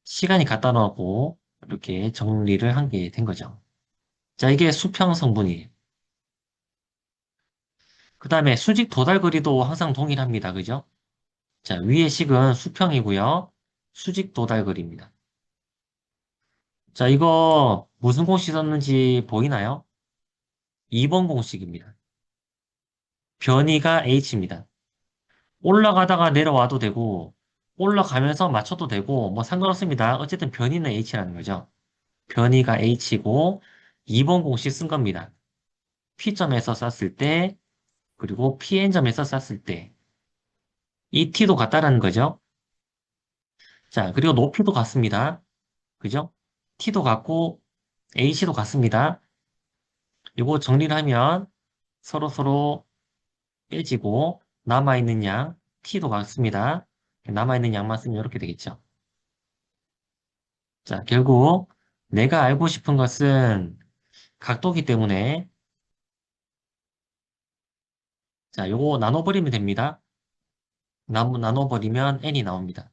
시간이 같다 놓고 이렇게 정리를 한 게 된 거죠. 자, 이게 수평 성분이에요. 그 다음에 수직 도달거리도 항상 동일합니다. 그죠? 자, 위의 식은 수평이고요. 수직 도달거리입니다. 자, 이거 무슨 공식 썼는지 보이나요? 2번 공식입니다. 변이가 h입니다. 올라가다가 내려와도 되고, 올라가면서 맞춰도 되고, 뭐 상관없습니다. 어쨌든 변이는 h라는 거죠. 변이가 h고, 2번 공식 쓴 겁니다. P점에서 쐈을 때, 그리고 PN점에서 쐈을 때, 이 t도 같다라는 거죠. 자, 그리고 높이도 같습니다. 그죠? t도 같고, h도 같습니다. 이거 정리를 하면 서로 빼지고, 남아있는 양, t도 같습니다. 남아있는 양만 쓰면 이렇게 되겠죠. 자, 결국 내가 알고 싶은 것은 각도기 때문에 자, 요거 나눠버리면 됩니다. 나눠버리면 n이 나옵니다.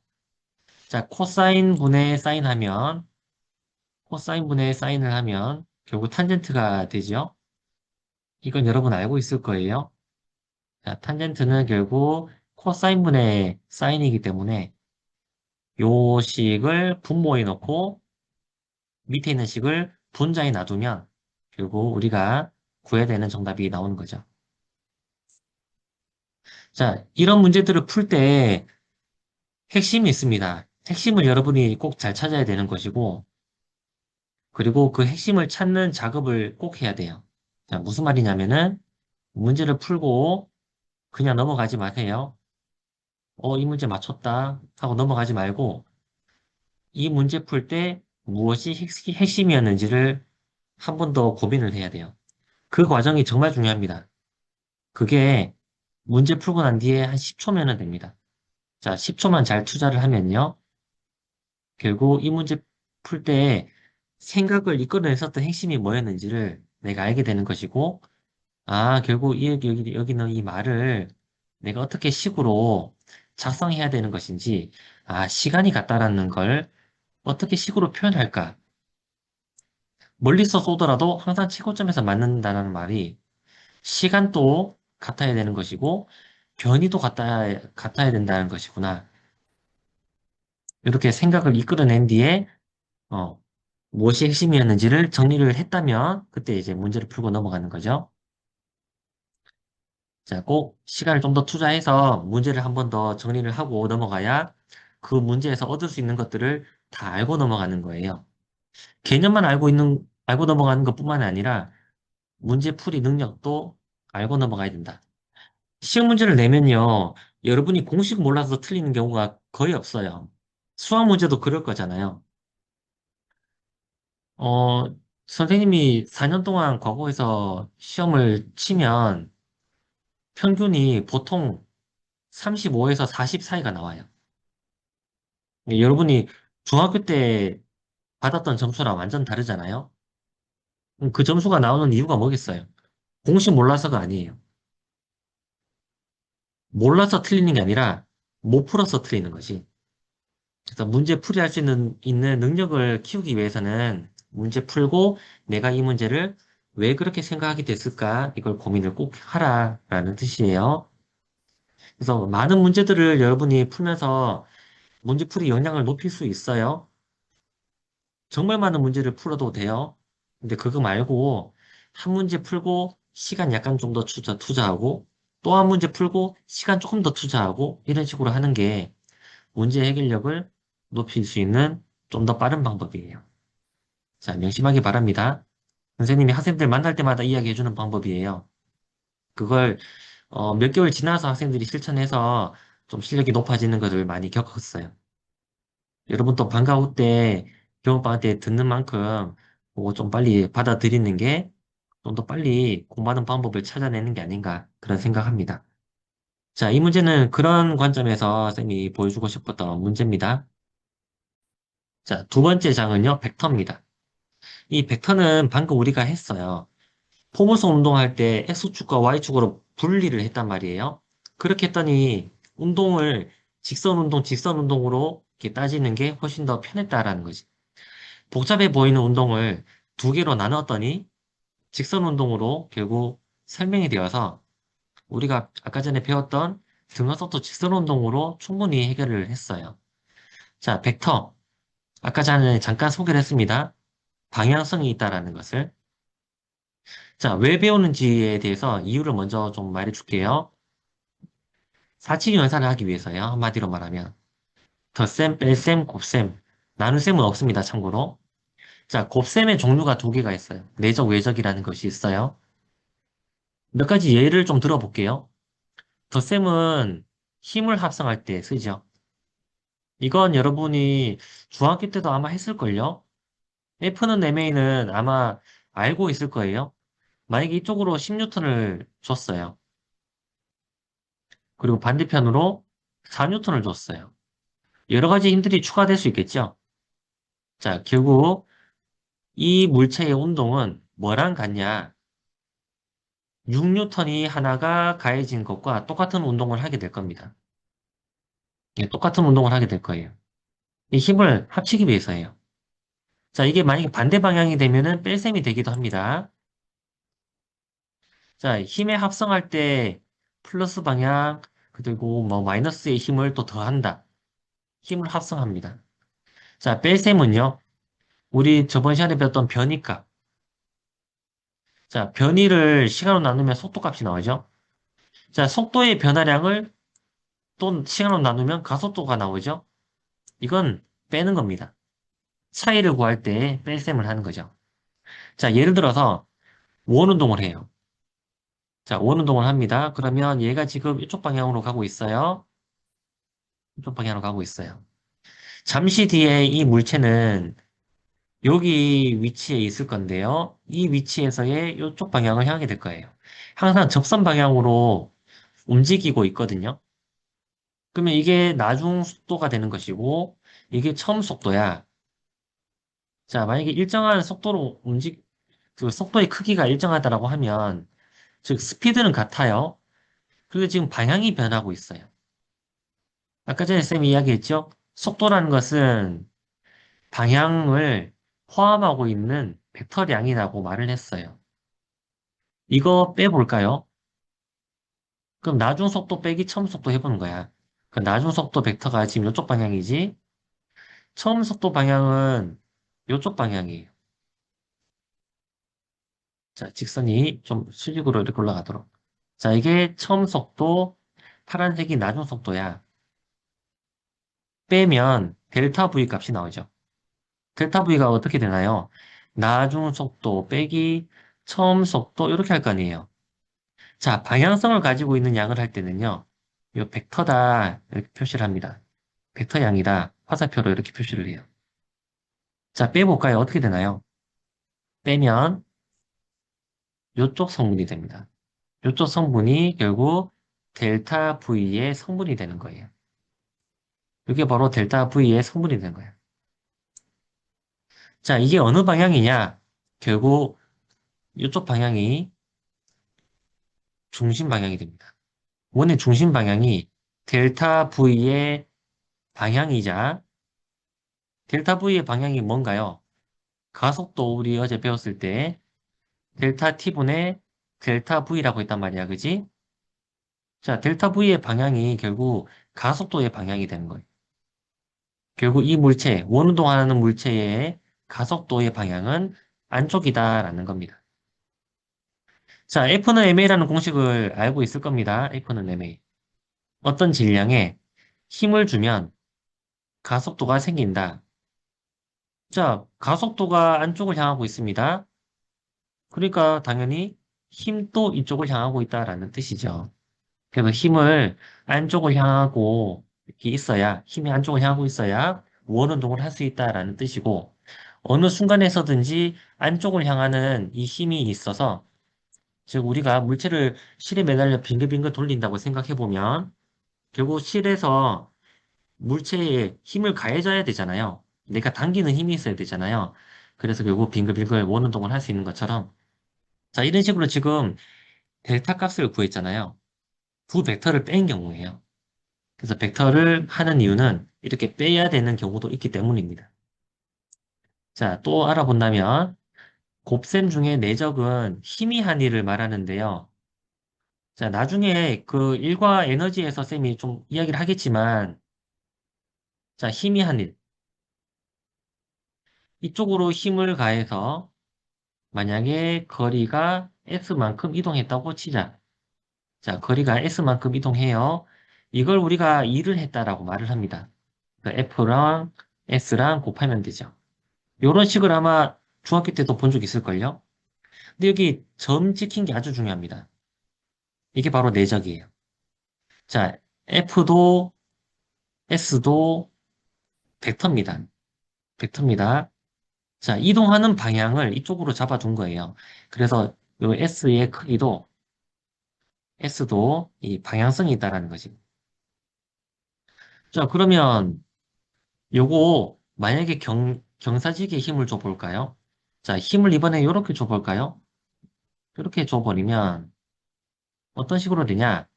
자, 코사인 분의 사인 하면 코사인 분의 사인을 하면 결국 탄젠트가 되죠. 이건 여러분 알고 있을 거예요. 자, 탄젠트는 결국 코사인 분의 사인이기 때문에 요 식을 분모에 넣고 밑에 있는 식을 분자에 놔두면 결국 우리가 구해야 되는 정답이 나오는 거죠. 자, 이런 문제들을 풀 때 핵심이 있습니다. 핵심을 여러분이 꼭 잘 찾아야 되는 것이고, 그리고 그 핵심을 찾는 작업을 꼭 해야 돼요. 자, 무슨 말이냐면은, 문제를 풀고 그냥 넘어가지 마세요. 이 문제 맞췄다 하고 넘어가지 말고, 이 문제 풀 때 무엇이 핵심이었는지를 한 번 더 고민을 해야 돼요. 그 과정이 정말 중요합니다. 그게 문제 풀고 난 뒤에 한 10초면은 됩니다. 자, 10초만 잘 투자를 하면요. 결국 이 문제 풀 때 생각을 이끌어냈었던 핵심이 뭐였는지를 내가 알게 되는 것이고, 결국 여기는 이 말을 내가 어떻게 식으로 작성해야 되는 것인지, 시간이 같다라는 걸 어떻게 식으로 표현할까? 멀리서 쏘더라도 항상 최고점에서 맞는다는 말이 시간도 같아야 되는 것이고, 변이도 같아야 된다는 것이구나. 이렇게 생각을 이끌어낸 뒤에, 어, 무엇이 핵심이었는지를 정리를 했다면 그때 이제 문제를 풀고 넘어가는 거죠. 자, 꼭 시간을 좀 더 투자해서 문제를 한 번 더 정리를 하고 넘어가야 그 문제에서 얻을 수 있는 것들을 다 알고 넘어가는 거예요. 개념만 알고 넘어가는 것뿐만 아니라 문제 풀이 능력도 알고 넘어가야 된다. 시험 문제를 내면요, 여러분이 공식 몰라서 틀리는 경우가 거의 없어요. 수학 문제도 그럴 거잖아요. 어, 선생님이 4년 동안 과거에서 시험을 치면 평균이 보통 35에서 40 사이가 나와요. 여러분이 중학교 때 받았던 점수랑 완전 다르잖아요. 그럼 그 점수가 나오는 이유가 뭐겠어요? 공식 몰라서가 아니에요. 몰라서 틀리는 게 아니라 못 풀어서 틀리는 거지. 그래서 문제 풀이할 수 있는 능력을 키우기 위해서는 문제 풀고 내가 이 문제를 왜 그렇게 생각하게 됐을까? 이걸 고민을 꼭 하라라는 뜻이에요. 그래서 많은 문제들을 여러분이 풀면서 문제풀이 역량을 높일 수 있어요. 정말 많은 문제를 풀어도 돼요. 근데 그거 말고 한 문제 풀고 시간 약간 좀 더 투자하고 또 한 문제 풀고 시간 조금 더 투자하고 이런 식으로 하는 게 문제 해결력을 높일 수 있는 좀 더 빠른 방법이에요. 자, 명심하기 바랍니다. 선생님이 학생들 만날 때마다 이야기해주는 방법이에요. 그걸 몇 개월 지나서 학생들이 실천해서 좀 실력이 높아지는 것을 많이 겪었어요. 여러분 또 방과 후 때, 겨울방학 때 듣는 만큼 그거 좀 빨리 받아들이는 게 좀 더 빨리 공부하는 방법을 찾아내는 게 아닌가 그런 생각합니다. 자, 이 문제는 그런 관점에서 쌤이 보여주고 싶었던 문제입니다. 자, 두 번째 장은요, 벡터입니다. 이 벡터는 방금 우리가 했어요. 포물선 운동할 때 X축과 Y축으로 분리를 했단 말이에요. 그렇게 했더니 운동을 직선 운동으로 이렇게 따지는 게 훨씬 더 편했다라는 거지. 복잡해 보이는 운동을 두 개로 나눴더니 직선 운동으로 결국 설명이 되어서 우리가 아까 전에 배웠던 등하속도 직선 운동으로 충분히 해결을 했어요. 자, 벡터. 아까 전에 잠깐 소개를 했습니다. 방향성이 있다라는 것을. 자, 왜 배우는지에 대해서 이유를 먼저 좀 말해 줄게요. 사칙 연산을 하기 위해서요. 한마디로 말하면. 덧셈, 뺄셈, 곱셈. 나눗셈은 없습니다. 참고로. 자, 곱셈의 종류가 두 개가 있어요. 내적, 외적이라는 것이 있어요. 몇 가지 예를 좀 들어볼게요. 덧셈은 힘을 합성할 때 쓰죠. 이건 여러분이 중학교 때도 아마 했을걸요? F는 MA는 아마 알고 있을 거예요. 만약에 이쪽으로 10N을 줬어요. 그리고 반대편으로 4N을 줬어요. 여러 가지 힘들이 추가될 수 있겠죠? 자, 결국 이 물체의 운동은 뭐랑 같냐? 6N이 하나가 가해진 것과 똑같은 운동을 하게 될 겁니다. 예, 똑같은 운동을 하게 될 거예요. 이 힘을 합치기 위해서예요. 자, 이게 만약에 반대 방향이 되면은 뺄셈이 되기도 합니다. 자, 힘에 합성할 때 플러스 방향, 그리고 뭐 마이너스의 힘을 또 더한다. 힘을 합성합니다. 자, 뺄셈은요. 우리 저번 시간에 배웠던 변이값. 자, 변이를 시간으로 나누면 속도값이 나오죠. 자, 속도의 변화량을 또 시간으로 나누면 가속도가 나오죠. 이건 빼는 겁니다. 차이를 구할 때 뺄셈을 하는 거죠. 자, 예를 들어서 원운동을 해요. 자, 원운동을 합니다. 그러면 얘가 지금 이쪽 방향으로 가고 있어요. 이쪽 방향으로 가고 있어요. 잠시 뒤에 이 물체는 여기 위치에 있을 건데요. 이 위치에서의 이쪽 방향을 향하게 될 거예요. 항상 접선 방향으로 움직이고 있거든요. 그러면 이게 나중 속도가 되는 것이고, 이게 처음 속도야. 자, 만약에 일정한 속도로 그 속도의 크기가 일정하다라고 하면, 즉, 스피드는 같아요. 그리고 지금 방향이 변하고 있어요. 아까 전에 쌤이 이야기했죠? 속도라는 것은 방향을 포함하고 있는 벡터량이라고 말을 했어요. 이거 빼볼까요? 그럼 나중 속도 빼기 처음 속도 해보는 거야. 그 나중 속도 벡터가 지금 이쪽 방향이지? 처음 속도 방향은 이쪽 방향이에요. 자, 직선이 좀 수직으로 이렇게 올라가도록. 자, 이게 처음 속도, 파란색이 나중 속도야. 빼면 델타 V 값이 나오죠. 델타 V가 어떻게 되나요? 나중 속도 빼기 처음 속도 이렇게 할 거 아니에요. 자, 방향성을 가지고 있는 양을 할 때는요. 이 벡터다 이렇게 표시를 합니다. 벡터양이다. 화살표로 이렇게 표시를 해요. 자, 빼볼까요? 어떻게 되나요? 빼면 이쪽 성분이 됩니다. 이쪽 성분이 결국 델타 V의 성분이 되는 거예요. 이게 바로 델타 V의 성분이 되는 거예요. 자, 이게 어느 방향이냐? 결국 이쪽 방향이 중심 방향이 됩니다. 원의 중심 방향이 델타 V의 방향이자 델타 V의 방향이 뭔가요? 가속도 우리 어제 배웠을 때 델타 T분의 델타 V라고 했단 말이야. 그지? 자, 델타 V의 방향이 결국 가속도의 방향이 되는 거예요. 결국 이 물체, 원운동하는 물체의 가속도의 방향은 안쪽이다라는 겁니다. 자, F는 ma라는 공식을 알고 있을 겁니다. F는 ma. 어떤 질량에 힘을 주면 가속도가 생긴다. 자, 가속도가 안쪽을 향하고 있습니다. 그러니까 당연히 힘도 이쪽을 향하고 있다라는 뜻이죠. 그래서 힘을 안쪽을 향하고 이렇게 있어야, 힘이 안쪽을 향하고 있어야 원운동을 할 수 있다라는 뜻이고, 어느 순간에서든지 안쪽을 향하는 이 힘이 있어서, 즉, 우리가 물체를 실에 매달려 빙글빙글 돌린다고 생각해 보면, 결국 실에서 물체에 힘을 가해줘야 되잖아요. 내가 당기는 힘이 있어야 되잖아요. 그래서 결국 빙글빙글 원운동을 할 수 있는 것처럼, 자, 이런 식으로 지금 델타 값을 구했잖아요. 두 벡터를 뺀 경우에요. 그래서 벡터를 하는 이유는 이렇게 빼야 되는 경우도 있기 때문입니다. 자, 또 알아본다면 곱셈 중에 내적은 힘이 한 일을 말하는데요. 자, 나중에 그 일과 에너지에서 쌤이 좀 이야기를 하겠지만, 자, 힘이 한 일. 이쪽으로 힘을 가해서 만약에 거리가 s만큼 이동했다고 치자. 자, 거리가 s만큼 이동해요. 이걸 우리가 일을 했다라고 말을 합니다. 그 f랑 s랑 곱하면 되죠. 이런 식을 아마 중학교 때도 본 적 있을걸요? 근데 여기 점 찍힌 게 아주 중요합니다. 이게 바로 내적이에요. 자, F도 S도 벡터입니다. 벡터입니다. 자, 이동하는 방향을 이쪽으로 잡아둔 거예요. 그래서 요 S의 크기도 S도 이 방향성이 있다라는 거지. 자, 그러면 요거 만약에 경사지기에 힘을 줘볼까요? 자, 힘을 이번에 이렇게 줘볼까요? 이렇게 줘버리면 어떤 식으로 되냐?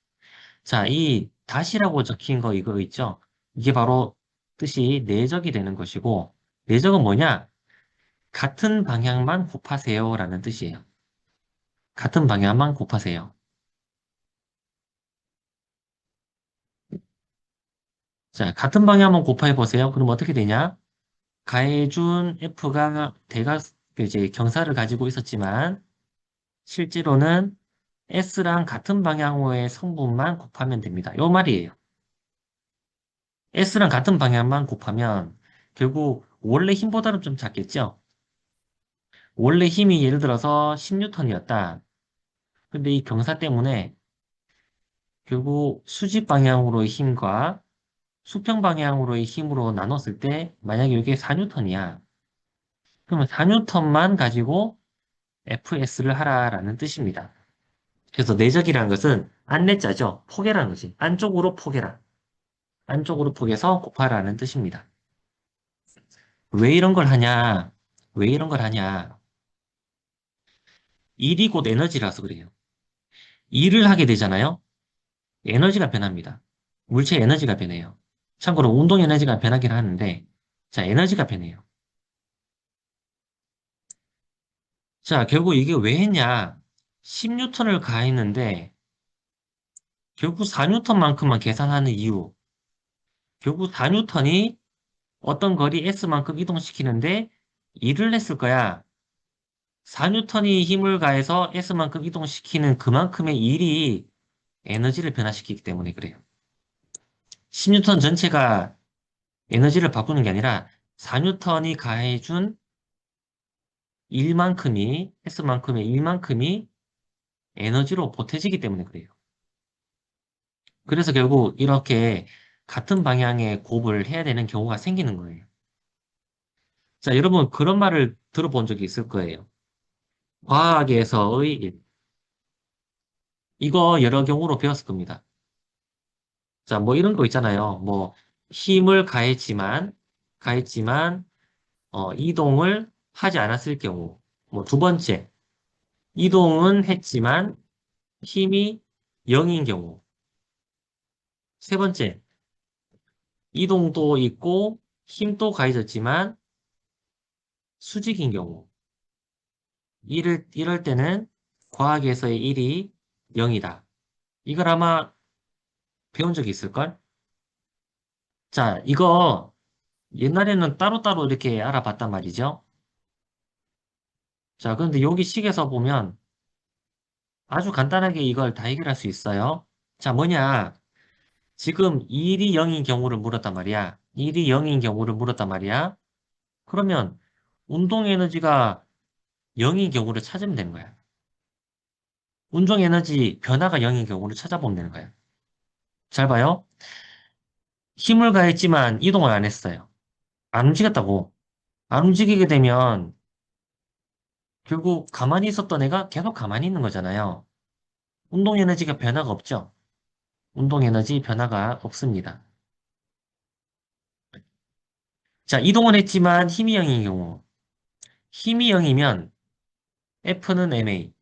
자, 이 다시라고 적힌 거 이거 있죠? 이게 바로 뜻이 내적이 되는 것이고, 내적은 뭐냐? 같은 방향만 곱하세요 라는 뜻이에요. 같은 방향만 곱하세요. 자, 같은 방향만 곱해 보세요. 그럼 어떻게 되냐? 가해준 F가 이제 경사를 가지고 있었지만, 실제로는 S랑 같은 방향의 성분만 곱하면 됩니다. 요 말이에요. S랑 같은 방향만 곱하면 결국 원래 힘보다는 좀 작겠죠? 원래 힘이 예를 들어서 10N이었다. 근데 이 경사 때문에 결국 수직 방향으로의 힘과 수평 방향으로의 힘으로 나눴을 때 만약에 이게 4N이야. 그러면 4N만 가지고 FS를 하라라는 뜻입니다. 그래서 내적이라는 것은 안내자죠. 포개라는 거지. 안쪽으로 포개라. 안쪽으로 포개서 곱하라는 뜻입니다. 왜 이런 걸 하냐? 왜 이런 걸 하냐? 일이 곧 에너지라서 그래요. 일을 하게 되잖아요. 에너지가 변합니다. 물체 에너지가 변해요. 참고로 운동 에너지가 변하긴 하는데, 자, 에너지가 변해요. 자, 결국 이게 왜 했냐? 10N을 가했는데, 결국 4N만큼만 계산하는 이유. 결국 4N이 어떤 거리 S만큼 이동시키는데, 일을 했을 거야. 4N이 힘을 가해서 S만큼 이동시키는 그만큼의 일이 에너지를 변화시키기 때문에 그래요. 10N 전체가 에너지를 바꾸는 게 아니라 4N이 가해준 일만큼이, S만큼의 일만큼이 에너지로 보태지기 때문에 그래요. 그래서 결국 이렇게 같은 방향의 곱을 해야 되는 경우가 생기는 거예요. 자, 여러분 그런 말을 들어본 적이 있을 거예요. 과학에서의 일. 이거 여러 경우로 배웠을 겁니다. 자, 뭐 이런 거 있잖아요. 뭐 힘을 가했지만 이동을 하지 않았을 경우. 뭐 두 번째, 이동은 했지만 힘이 0인 경우. 세 번째, 이동도 있고 힘도 가해졌지만 수직인 경우. 이럴 때는 과학에서의 1이 0이다. 이걸 아마 배운 적이 있을걸? 자, 이거 옛날에는 따로따로 이렇게 알아봤단 말이죠. 자, 그런데 여기 식에서 보면 아주 간단하게 이걸 다 해결할 수 있어요. 자, 뭐냐. 지금 1이 0인 경우를 물었단 말이야. 1이 0인 경우를 물었단 말이야. 그러면 운동 에너지가 0인 경우를 찾으면 되는 거야. 운동 에너지 변화가 0인 경우를 찾아보면 되는 거야. 잘 봐요. 힘을 가했지만 이동을 안 했어요. 안 움직였다고. 안 움직이게 되면 결국 가만히 있었던 애가 계속 가만히 있는 거잖아요. 운동 에너지가 변화가 없죠. 운동 에너지 변화가 없습니다. 자, 이동을 했지만 힘이 0인 경우. 힘이 0이면 F는 MA.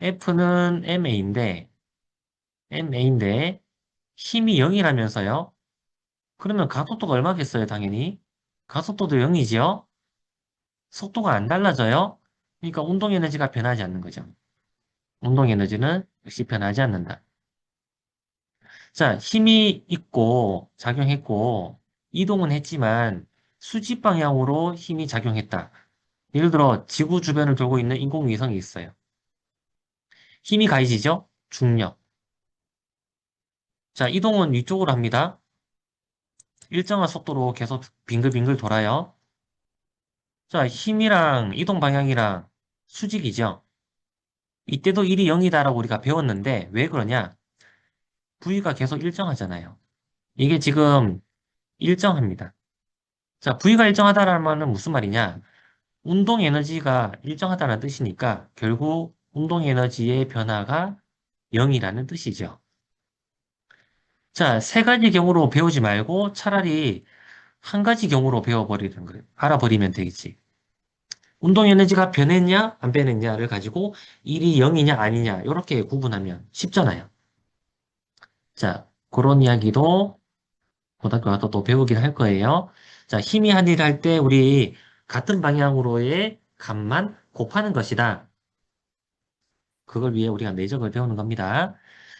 F는 MA인데 힘이 0이라면서요? 그러면 가속도가 얼마겠어요, 당연히? 가속도도 0이죠? 속도가 안 달라져요? 그러니까 운동 에너지가 변하지 않는 거죠. 운동 에너지는 역시 변하지 않는다. 자, 힘이 있고 작용했고 이동은 했지만 수직 방향으로 힘이 작용했다. 예를 들어 지구 주변을 돌고 있는 인공위성이 있어요. 힘이 가해지죠? 중력. 자, 이동은 위쪽으로 합니다. 일정한 속도로 계속 빙글빙글 돌아요. 자, 힘이랑 이동 방향이랑 수직이죠. 이때도 1이 0이다라고 우리가 배웠는데 왜 그러냐? V가 계속 일정하잖아요. 이게 지금 일정합니다. 자, V가 일정하다라는 말은 무슨 말이냐? 운동 에너지가 일정하다는 뜻이니까 결국 운동 에너지의 변화가 0이라는 뜻이죠. 자, 세 가지 경우로 배우지 말고 차라리 한 가지 경우로 배워버리는 거예요. 알아버리면 되겠지. 운동 에너지가 변했냐, 안 변했냐를 가지고 1이 0이냐, 아니냐, 이렇게 구분하면 쉽잖아요. 자, 그런 이야기도 고등학교 가서 또 배우긴 할 거예요. 자, 힘이 한 일 할 때 우리 같은 방향으로의 값만 곱하는 것이다. 그걸 위해 우리가 내적을 배우는 겁니다.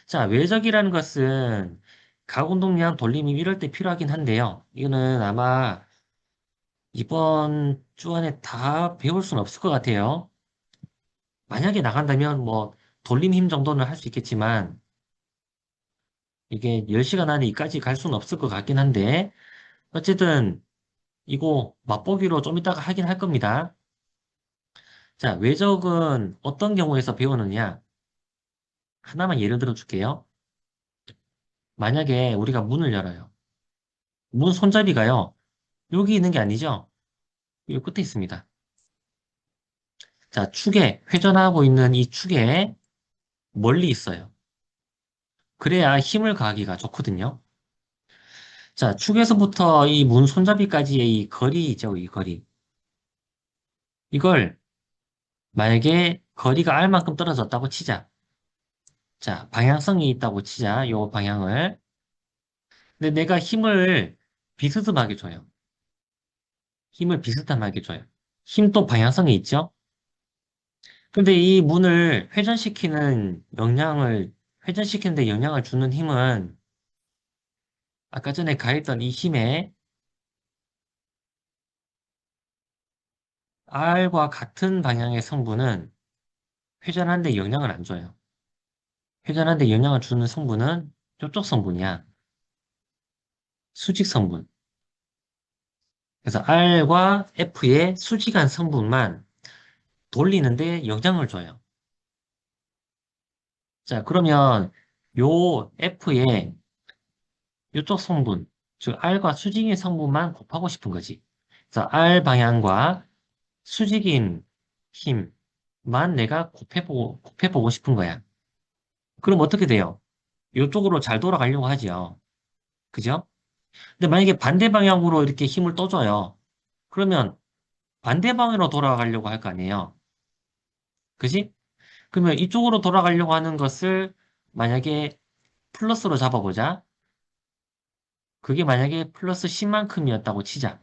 자, 외적이라는 것은 가운동량, 돌림이 이럴 때 필요하긴 한데요. 이거는 아마 이번 주 안에 다 배울 수는 없을 것 같아요. 만약에 나간다면 뭐 돌림 힘 정도는 할 수 있겠지만 이게 10시간 안에 이까지 갈 수는 없을 것 같긴 한데 어쨌든 이거 맛보기로 좀 이따가 하긴 할 겁니다. 자, 외적은 어떤 경우에서 배우느냐? 하나만 예를 들어 줄게요. 만약에 우리가 문을 열어요. 문 손잡이가요. 여기 있는 게 아니죠? 이 끝에 있습니다. 자, 축에, 회전하고 있는 이 축에 멀리 있어요. 그래야 힘을 가하기가 좋거든요. 자, 축에서부터 이 문 손잡이까지의 이 거리죠, 이 거리. 이걸 만약에 거리가 R만큼 떨어졌다고 치자. 자, 방향성이 있다고 치자, 요 방향을. 근데 내가 힘을 비스듬하게 줘요. 힘을 비스듬하게 줘요. 힘도 방향성이 있죠? 근데 이 문을 회전시키는데 영향을 주는 힘은 아까 전에 가했던 이 힘에 R과 같은 방향의 성분은 회전하는데 영향을 안 줘요. 회전하는데 영향을 주는 성분은 이쪽 성분이야. 수직 성분. 그래서 R과 F의 수직한 성분만 돌리는데 영향을 줘요. 자, 그러면 요 F의 이쪽 성분, 즉 R과 수직인 성분만 곱하고 싶은 거지. 그래서 R 방향과 수직인 힘만 내가 곱해보고 싶은 거야. 그럼 어떻게 돼요? 이쪽으로 잘 돌아가려고 하지요. 그죠? 근데 만약에 반대 방향으로 이렇게 힘을 떠줘요. 그러면 반대 방향으로 돌아가려고 할 거 아니에요. 그지? 그러면 이쪽으로 돌아가려고 하는 것을 만약에 플러스로 잡아보자. 그게 만약에 플러스 10만큼이었다고 치자.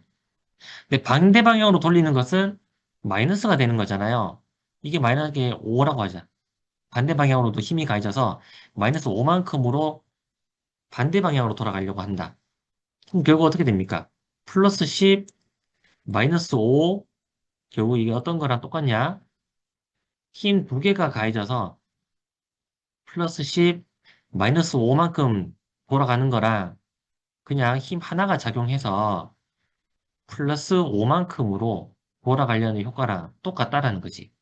근데 반대 방향으로 돌리는 것은 마이너스가 되는 거잖아요. 이게 마이너스 5라고 하자. 반대 방향으로도 힘이 가해져서 마이너스 5만큼으로 반대 방향으로 돌아가려고 한다. 그럼 결국 어떻게 됩니까? 플러스 10, 마이너스 5, 결국 이게 어떤 거랑 똑같냐? 힘 두 개가 가해져서 플러스 10, 마이너스 5만큼 돌아가는 거랑 그냥 힘 하나가 작용해서 플러스 5만큼으로 돌아가려는 효과랑 똑같다라는 거지.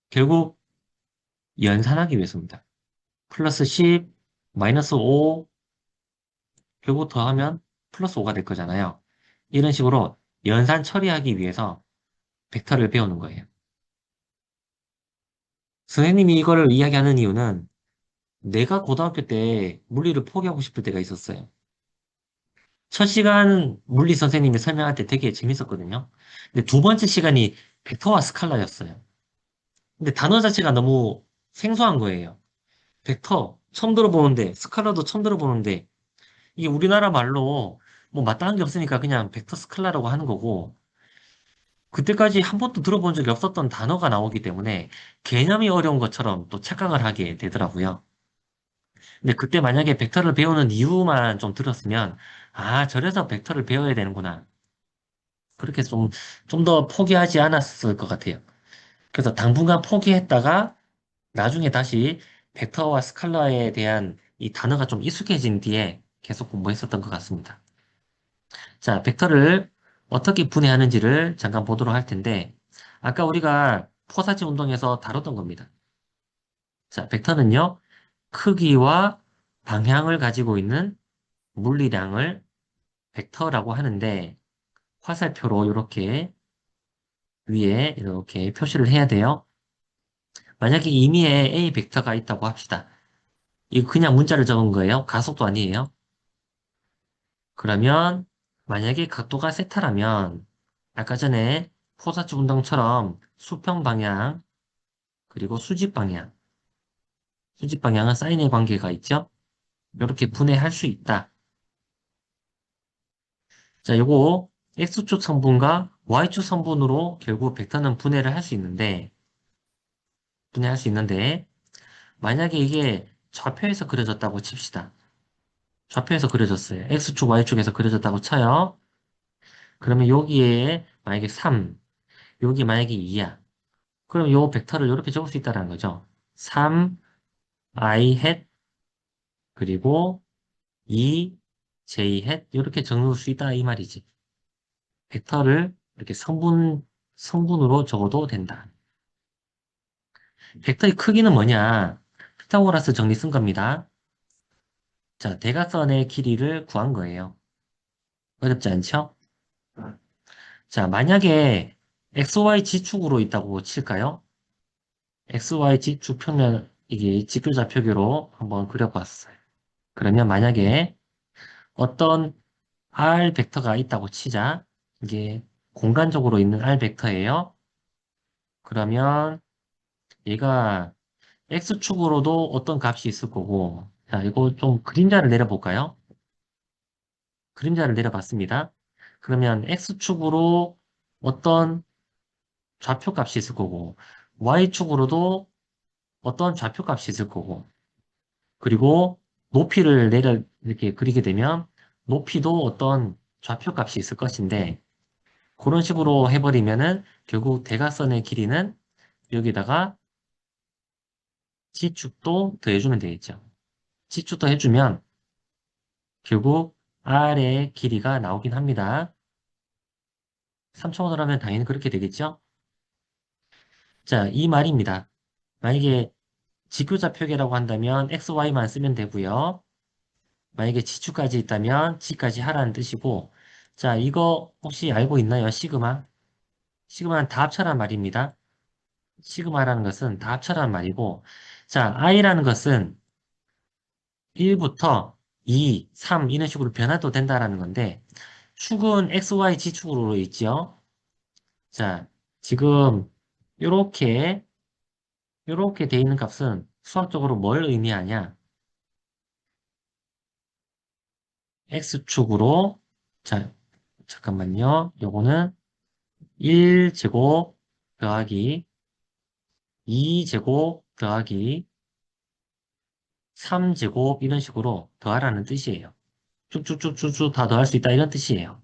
결국 연산하기 위해서입니다. 플러스 10, 마이너스 5, 결국 더하면 플러스 5가 될 거잖아요. 이런 식으로 연산 처리하기 위해서 벡터를 배우는 거예요. 선생님이 이거를 이야기하는 이유는 내가 고등학교 때 물리를 포기하고 싶을 때가 있었어요. 첫 시간 물리 선생님이 설명할 때 되게 재밌었거든요. 근데 두 번째 시간이 벡터와 스칼라였어요. 근데 단어 자체가 너무 생소한 거예요. 벡터 처음 들어보는데 스칼라도 처음 들어보는데 이게 우리나라 말로 뭐 마땅한 게 없으니까 그냥 벡터 스칼라라고 하는 거고 그때까지 한 번도 들어본 적이 없었던 단어가 나오기 때문에 개념이 어려운 것처럼 또 착각을 하게 되더라고요. 근데 그때 만약에 벡터를 배우는 이유만 좀 들었으면 아, 저래서 벡터를 배워야 되는구나. 그렇게 좀 더 포기하지 않았을 것 같아요. 그래서 당분간 포기했다가 나중에 다시 벡터와 스칼라에 대한 이 단어가 좀 익숙해진 뒤에 계속 공부했었던 것 같습니다. 자, 벡터를 어떻게 분해하는지를 잠깐 보도록 할 텐데, 아까 우리가 포사지 운동에서 다뤘던 겁니다. 자, 벡터는요, 크기와 방향을 가지고 있는 물리량을 벡터라고 하는데, 화살표로 이렇게 위에 이렇게 표시를 해야 돼요. 만약에 임의에 A 벡터가 있다고 합시다. 이거 그냥 문자를 적은 거예요. 가속도 아니에요. 그러면 만약에 각도가 세타라면 아까 전에 포사지 운동처럼 수평 방향 그리고 수직 방향은 사인의 관계가 있죠. 이렇게 분해할 수 있다. 자, 요거 X축 성분과 Y축 성분으로 결국 벡터는 분해할 수 있는데 만약에 이게 좌표에서 그려졌다고 칩시다. 좌표에서 그려졌어요. X축, Y축에서 그려졌다고 쳐요. 그러면 여기에 만약에 3, 여기 만약에 2야. 그럼 요 벡터를 이렇게 적을 수 있다는 거죠. 3, I hat, 그리고 2, J hat, 이렇게 적을 수 있다, 이 말이지. 벡터를 이렇게 성분으로 적어도 된다. 벡터의 크기는 뭐냐? 피타고라스 정리 쓴 겁니다. 자, 대각선의 길이를 구한 거예요. 어렵지 않죠? 자, 만약에 XY 지축으로 있다고 칠까요? XY 지축 평면, 이게 직교좌표기로 한번 그려봤어요. 그러면 만약에 어떤 R 벡터가 있다고 치자. 이게 공간적으로 있는 R 벡터예요. 그러면 얘가 X축으로도 어떤 값이 있을 거고, 자, 이거 좀 그림자를 내려볼까요? 그림자를 내려봤습니다. 그러면 X축으로 어떤 좌표 값이 있을 거고, Y축으로도 어떤 좌표 값이 있을 거고, 그리고 높이를 이렇게 그리게 되면 높이도 어떤 좌표 값이 있을 것인데, 그런 식으로 해버리면은 결국 대각선의 길이는 여기다가 G축도 더해주면 되겠죠. G축도 해주면 결국 R의 길이가 나오긴 합니다. 3차원으로 하면 당연히 그렇게 되겠죠. 자, 이 말입니다. 만약에 직교좌표계라고 한다면 XY만 쓰면 되고요. 만약에 지축까지 있다면 지까지 하라는 뜻이고, 자, 이거 혹시 알고 있나요? 시그마? 시그마는 다 합쳐란 말입니다. 시그마라는 것은 다 합쳐란 말이고, 자, i라는 것은 1부터 2, 3 이런 식으로 변화도 된다라는 건데, 축은 XY 지축으로 있죠. 자, 지금 요렇게 요렇게 돼 있는 값은 수학적으로 뭘 의미하냐? X축으로 자, 잠깐만요. 요거는 1제곱 더하기 2제곱 더하기 3제곱 이런 식으로 더하라는 뜻이에요. 쭉쭉쭉쭉쭉 다 더할 수 있다 이런 뜻이에요.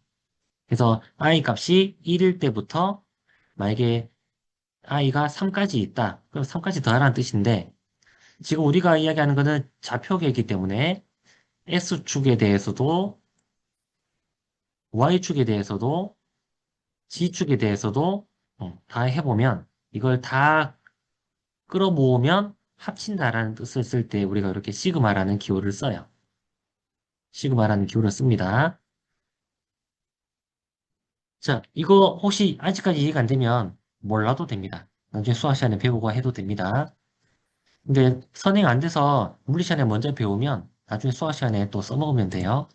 그래서 i 값이 1일 때부터 만약에 i가 3까지 있다. 그럼 3까지 더하라는 뜻인데 지금 우리가 이야기하는 거는 좌표계이기 때문에 X축에 대해서도 Y축에 대해서도 G축에 대해서도 다 해보면 이걸 다 끌어모으면 합친다라는 뜻을 쓸 때 우리가 이렇게 시그마라는 기호를 써요. 시그마라는 기호를 씁니다. 자, 이거 혹시 아직까지 이해가 안 되면 몰라도 됩니다. 나중에 수학 시간에 배우고 해도 됩니다. 근데 선행 안 돼서 물리 시간에 먼저 배우면 나중에 수학 시간에 또 써먹으면 돼요.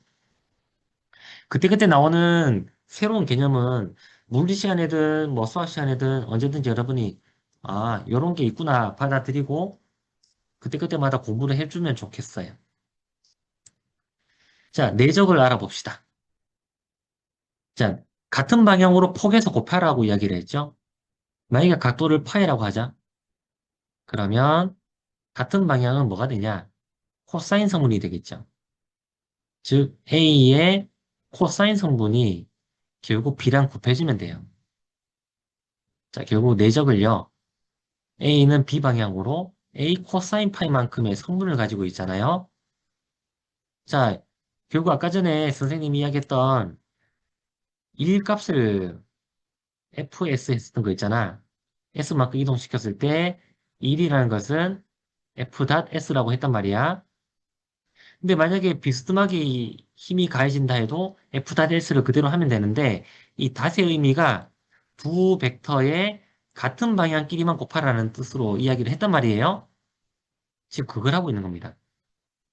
그때그때 나오는 새로운 개념은 물리 시간에든 뭐 수학 시간에든 언제든지 여러분이 아, 요런 게 있구나 받아들이고 그때그때마다 공부를 해주면 좋겠어요. 자, 내적을 알아봅시다. 자, 같은 방향으로 폭에서 곱하라고 이야기를 했죠. 만약에 각도를 파이라고 하자. 그러면 같은 방향은 뭐가 되냐? 코사인 성분이 되겠죠. 즉, A의 코사인 성분이 결국 B랑 곱해지면 돼요. 자, 결국 내적을요. A는 B 방향으로 A 코사인 파이만큼의 성분을 가지고 있잖아요. 자, 결국 아까 전에 선생님이 이야기했던 1값을 fs 했었던 거 있잖아. s만큼 이동시켰을 때 1이라는 것은 f.s라고 했단 말이야. 근데 만약에 비스듬하게 힘이 가해진다 해도 f.s를 그대로 하면 되는데 이 닷의 의미가 두 벡터의 같은 방향끼리만 곱하라는 뜻으로 이야기를 했단 말이에요. 지금 그걸 하고 있는 겁니다.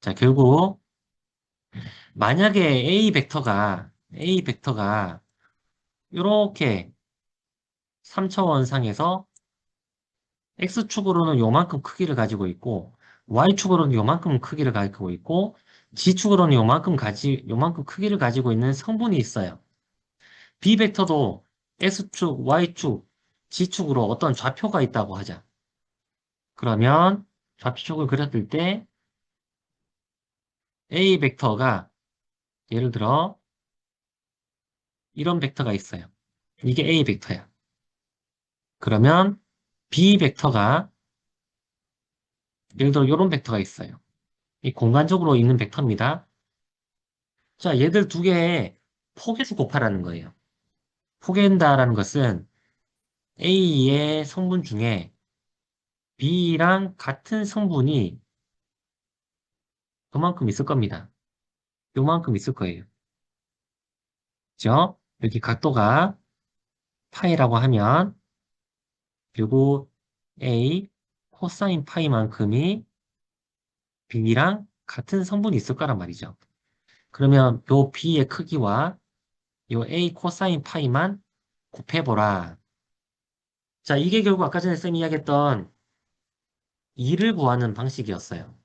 자, 결국 만약에 A 벡터가 이렇게 3차원상에서 X축으로는 요만큼 크기를 가지고 있고 Y축으로는 요만큼 크기를 가지고 있고 G축으로는 요만큼 크기를 가지고 있는 성분이 있어요. B벡터도 X축, Y축, G축으로 어떤 좌표가 있다고 하자. 그러면 좌표축을 그렸을 때 A벡터가 예를 들어 이런 벡터가 있어요. 이게 A벡터야. 그러면 B벡터가 예를 들어 이런 벡터가 있어요. 이 공간적으로 있는 벡터입니다. 자, 얘들 두 개의 폭에서 곱하라는 거예요. 폭앤다라는 것은 A의 성분 중에 B랑 같은 성분이 그만큼 있을 겁니다. 요만큼 있을 거예요. 그죠? 여기 각도가 파이라고 하면 그리고 A 코사인 파이만큼이 B랑 같은 성분이 있을 거란 말이죠. 그러면 요 B의 크기와 요 A 코사인 파이만 곱해보라. 자, 이게 결국 아까 전에 쌤이 이야기했던 2를 구하는 방식이었어요.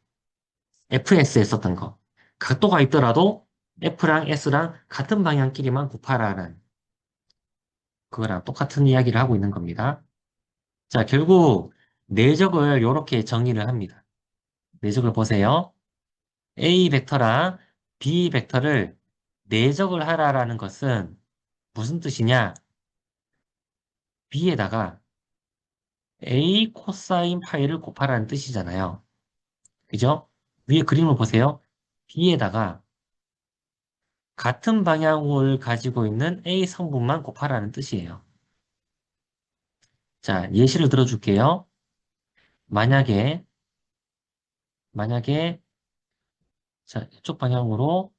FS에 썼던 거. 각도가 있더라도 F랑 S랑 같은 방향끼리만 곱하라는 그거랑 똑같은 이야기를 하고 있는 겁니다. 자, 결국 내적을 이렇게 정의를 합니다. 내적을 보세요. A 벡터랑 B 벡터를 내적을 하라라는 것은 무슨 뜻이냐? B에다가 A 코사인 파이를 곱하라는 뜻이잖아요. 그죠? 위에 그림을 보세요. B에다가 같은 방향을 가지고 있는 A 성분만 곱하라는 뜻이에요. 자, 예시를 들어줄게요. 만약에, 만약에 자, 이쪽 방향으로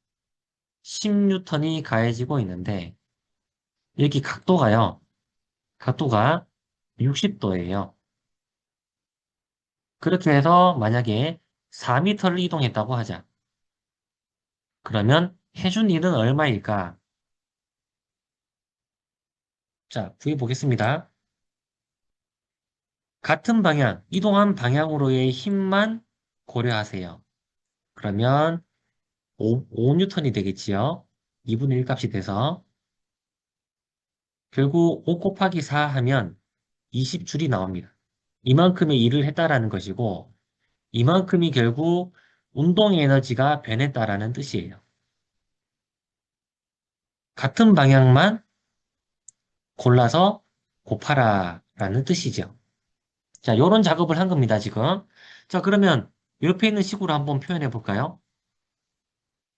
10N이 가해지고 있는데, 여기 각도가요. 각도가 60도예요. 그렇게 해서 만약에 4m를 이동했다고 하자. 그러면 해준 일은 얼마일까? 자, 구해 보겠습니다. 같은 방향, 이동한 방향으로의 힘만 고려하세요. 그러면 5N이 되겠지요. 2분의 1 값이 돼서 결국 5 곱하기 4 하면 20줄이 나옵니다. 이만큼의 일을 했다라는 것이고 이만큼이 결국 운동의 에너지가 변했다라는 뜻이에요. 같은 방향만 골라서 곱하라 라는 뜻이죠. 자, 요런 작업을 한 겁니다, 지금. 자, 그러면 옆에 있는 식으로 한번 표현해 볼까요?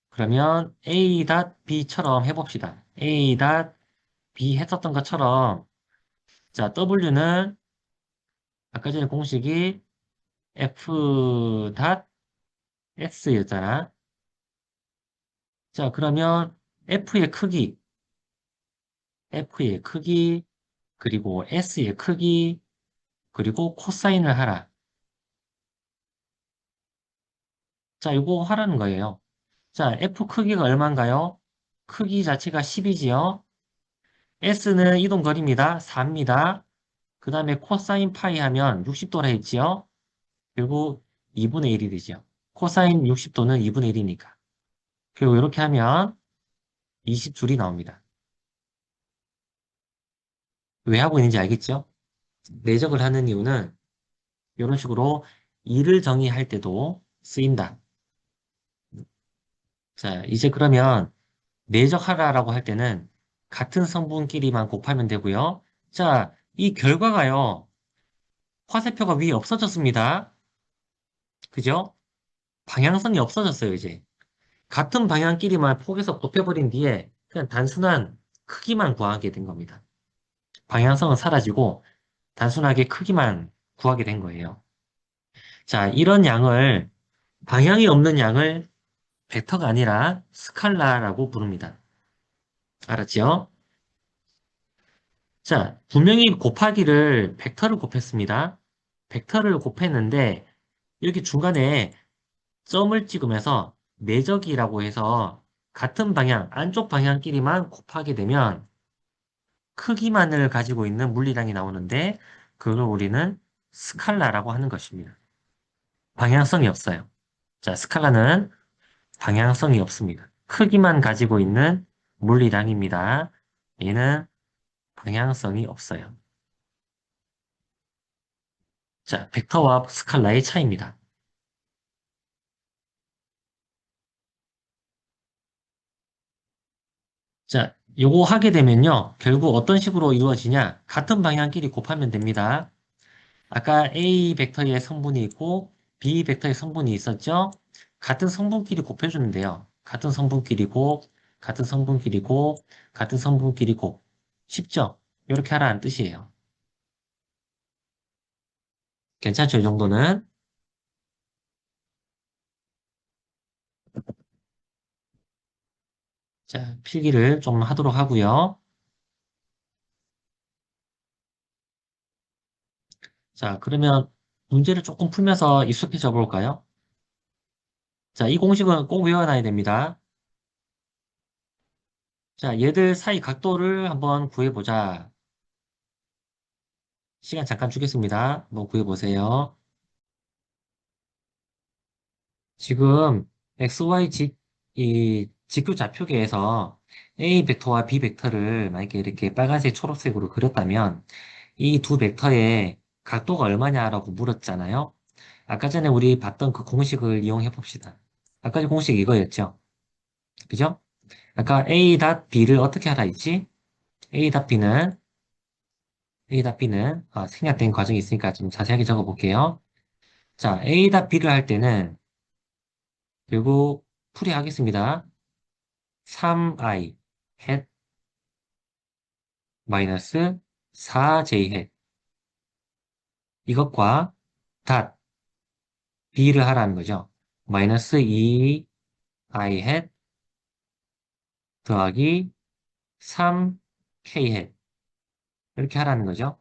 그러면 A.B처럼 해봅시다. A.B 했었던 것처럼 자, W는 아까 전에 공식이 F.S였잖아. 자, 그러면 F의 크기, 그리고 S의 크기, 그리고 코사인을 하라. 자, 이거 하라는 거예요. 자, F 크기가 얼마인가요? 크기 자체가 10이지요. S는 이동 거리입니다. 4입니다. 그 다음에 코사인 파이 하면 60도라 했지요. 그리고 2분의 1이 되죠. 코사인 60도는 2분의 1이니까. 그리고 이렇게 하면 20줄이 나옵니다. 왜 하고 있는지 알겠죠? 내적을 하는 이유는 이런 식으로 일을 정의할 때도 쓰인다. 자, 이제 그러면 내적하라라고 할 때는 같은 성분끼리만 곱하면 되고요. 자, 이 결과가요. 화살표가 위에 없어졌습니다. 그죠? 방향성이 없어졌어요, 이제. 같은 방향끼리만 폭에서 곱해버린 뒤에 그냥 단순한 크기만 구하게 된 겁니다. 방향성은 사라지고 단순하게 크기만 구하게 된 거예요. 자, 이런 양을, 방향이 없는 양을 벡터가 아니라 스칼라라고 부릅니다. 알았죠? 자, 분명히 곱하기를 벡터를 곱했습니다. 벡터를 곱했는데 여기 중간에 점을 찍으면서 내적이라고 해서 같은 방향, 안쪽 방향끼리만 곱하게 되면 크기만을 가지고 있는 물리량이 나오는데 그걸 우리는 스칼라라고 하는 것입니다. 방향성이 없어요. 자, 스칼라는 방향성이 없습니다. 크기만 가지고 있는 물리량입니다. 얘는 방향성이 없어요. 자, 벡터와 스칼라의 차이입니다. 자, 요거 하게 되면요. 결국 어떤 식으로 이루어지냐? 같은 방향끼리 곱하면 됩니다. 아까 A 벡터의 성분이 있고 B 벡터의 성분이 있었죠? 같은 성분끼리 곱해주면 돼요. 같은 성분끼리 곱, 같은 성분끼리 곱, 같은 성분끼리 곱. 쉽죠? 이렇게 하라는 뜻이에요. 괜찮죠? 이 정도는? 자, 필기를 좀 하도록 하고요. 자, 그러면 문제를 조금 풀면서 익숙해져 볼까요? 자, 이 공식은 꼭 외워놔야 됩니다. 자, 얘들 사이 각도를 한번 구해보자. 시간 잠깐 주겠습니다. 한번 구해보세요. 지금 XY 이 직교 좌표계에서 A 벡터와 B 벡터를 만약에 이렇게 빨간색, 초록색으로 그렸다면 이 두 벡터의 각도가 얼마냐라고 물었잖아요. 아까 전에 우리 봤던 그 공식을 이용해 봅시다. 아까 전 공식 이거였죠. 그죠? 아까 A.B를 어떻게 하라 했지? A.B는 생략된 과정이 있으니까 좀 자세하게 적어 볼게요. 자, A.B를 할 때는 결국 풀이하겠습니다. 3i 햇 마이너스 4j 햇 이것과 닷 b를 하라는 거죠. 마이너스 2 I hat 더하기 3K hat. 이렇게 하라는 거죠.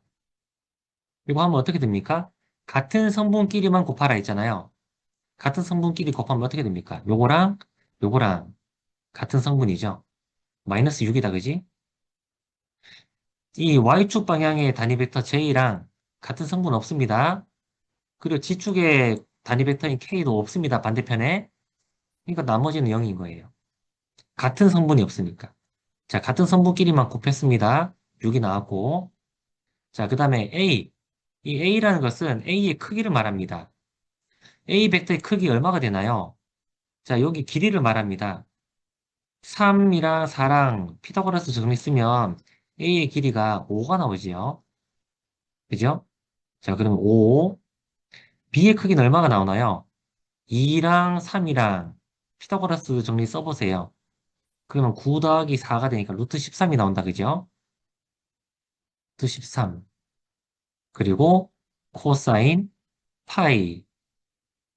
이거 하면 어떻게 됩니까? 같은 성분끼리만 곱하라 했잖아요. 같은 성분끼리 곱하면 어떻게 됩니까? 요거랑 같은 성분이죠. 마이너스 6이다, 그지? 이 Y축 방향의 단위 벡터 J랑 같은 성분 없습니다. 그리고 G축의 단위 벡터인 K도 없습니다. 반대편에. 그러니까 나머지는 0인 거예요. 같은 성분이 없으니까. 자, 같은 성분끼리만 곱했습니다. 6이 나왔고. 자, 그 다음에 A. 이 A라는 것은 A의 크기를 말합니다. A 벡터의 크기 얼마가 되나요? 자, 여기 길이를 말합니다. 3이랑 4랑 피타고라스 정리 쓰면 A의 길이가 5가 나오지요. 그죠? 자, 그럼 5. B의 크기는 얼마가 나오나요? 2랑 3이랑 피타고라스 정리 써보세요. 그러면 9 더하기 4가 되니까 루트 13이 나온다. 그죠? 루트 13. 그리고 코사인 파이.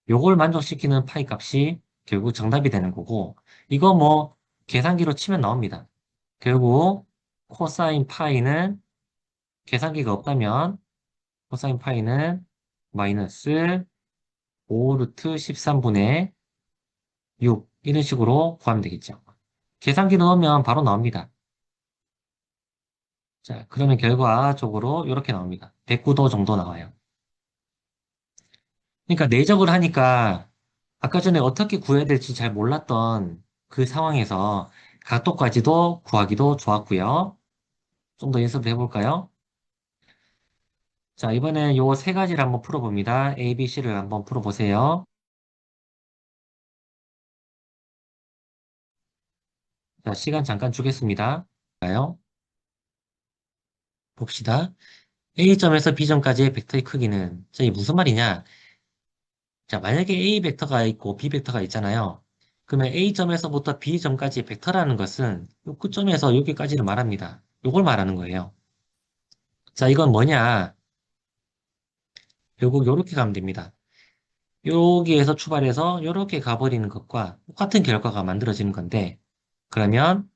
요걸 만족시키는 파이 값이 결국 정답이 되는 거고, 이거 뭐 계산기로 치면 나옵니다. 결국 코사인 파이는 계산기가 없다면 코사인 파이는 마이너스 5 루트 13분의 6 이런 식으로 구하면 되겠죠. 계산기 넣으면 바로 나옵니다. 자, 그러면 결과적으로 이렇게 나옵니다. 109도 정도 나와요. 그러니까 내적을 하니까 아까 전에 어떻게 구해야 될지 잘 몰랐던 그 상황에서 각도까지도 구하기도 좋았고요. 좀 더 연습을 해볼까요? 자, 이번에 요 세 가지를 한번 풀어봅니다. A, B, C를 한번 풀어보세요. 자, 시간 잠깐 주겠습니다. 가요. 봅시다. A점에서 B점까지의 벡터의 크기는, 자, 이게 무슨 말이냐? 자, 만약에 A 벡터가 있고 B 벡터가 있잖아요. 그러면 A점에서부터 B점까지의 벡터라는 것은 요 끝점에서 여기까지를 말합니다. 요걸 말하는 거예요. 자, 이건 뭐냐? 결국 요렇게 가면 됩니다. 여기에서 출발해서 요렇게 가버리는 것과 똑같은 결과가 만들어지는 건데, 그러면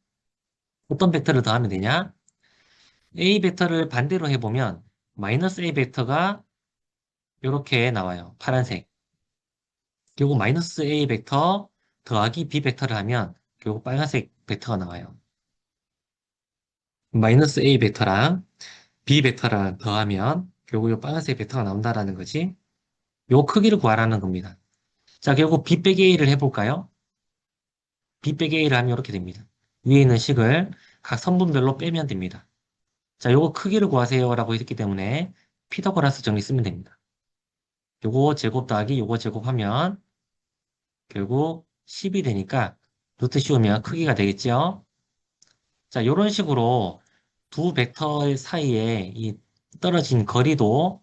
어떤 벡터를 더하면 되냐? A 벡터를 반대로 해보면 마이너스 A 벡터가 요렇게 나와요. 파란색. 결국 마이너스 A 벡터 더하기 B 벡터를 하면 결국 빨간색 벡터가 나와요. 마이너스 A 벡터랑 B 벡터랑 더하면 결국 이 빨간색 벡터가 나온다라는 거지. 요 크기를 구하라는 겁니다. 자, 결국 B 빼기 A를 해볼까요? B 빼기 A를 하면 이렇게 됩니다. 위에 있는 식을 각 성분별로 빼면 됩니다. 자, 요거 크기를 구하세요라고 했기 때문에 피타고라스 정리 쓰면 됩니다. 요거 제곱 더하기 요거 제곱하면 결국 10이 되니까 루트 씌우면 크기가 되겠죠? 자, 요런 식으로 두 벡터 사이에 이 떨어진 거리도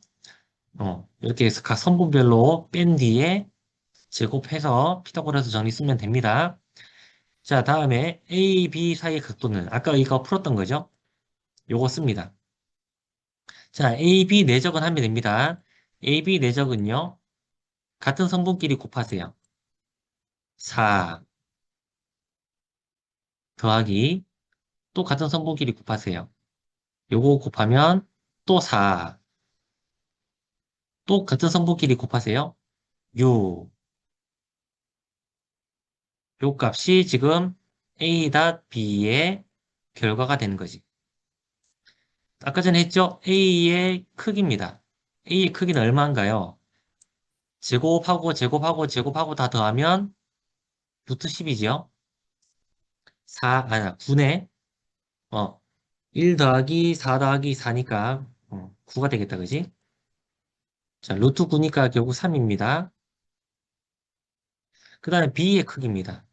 이렇게 해서 각 성분별로 뺀 뒤에 제곱해서 피타고라스 정리 쓰면 됩니다. 자, 다음에 A, B 사이의 각도는 아까 이거 풀었던 거죠? 요거 씁니다. 자, A, B 내적은 하면 됩니다. A, B 내적은요. 같은 성분끼리 곱하세요. 4 더하기 또 같은 성분끼리 곱하세요. 요거 곱하면 또 4. 또 같은 성분끼리 곱하세요. 6. 요 값이 지금 A.B의 결과가 되는 거지. 아까 전에 했죠? A의 크기입니다. A의 크기는 얼마인가요? 제곱하고 제곱하고 제곱하고 다 더하면 루트 10이지요? 9네. 1 더하기 4 더하기 4니까 9가 되겠다, 그지? 자, 루트 9니까 결국 3입니다. 그 다음에 B의 크기입니다.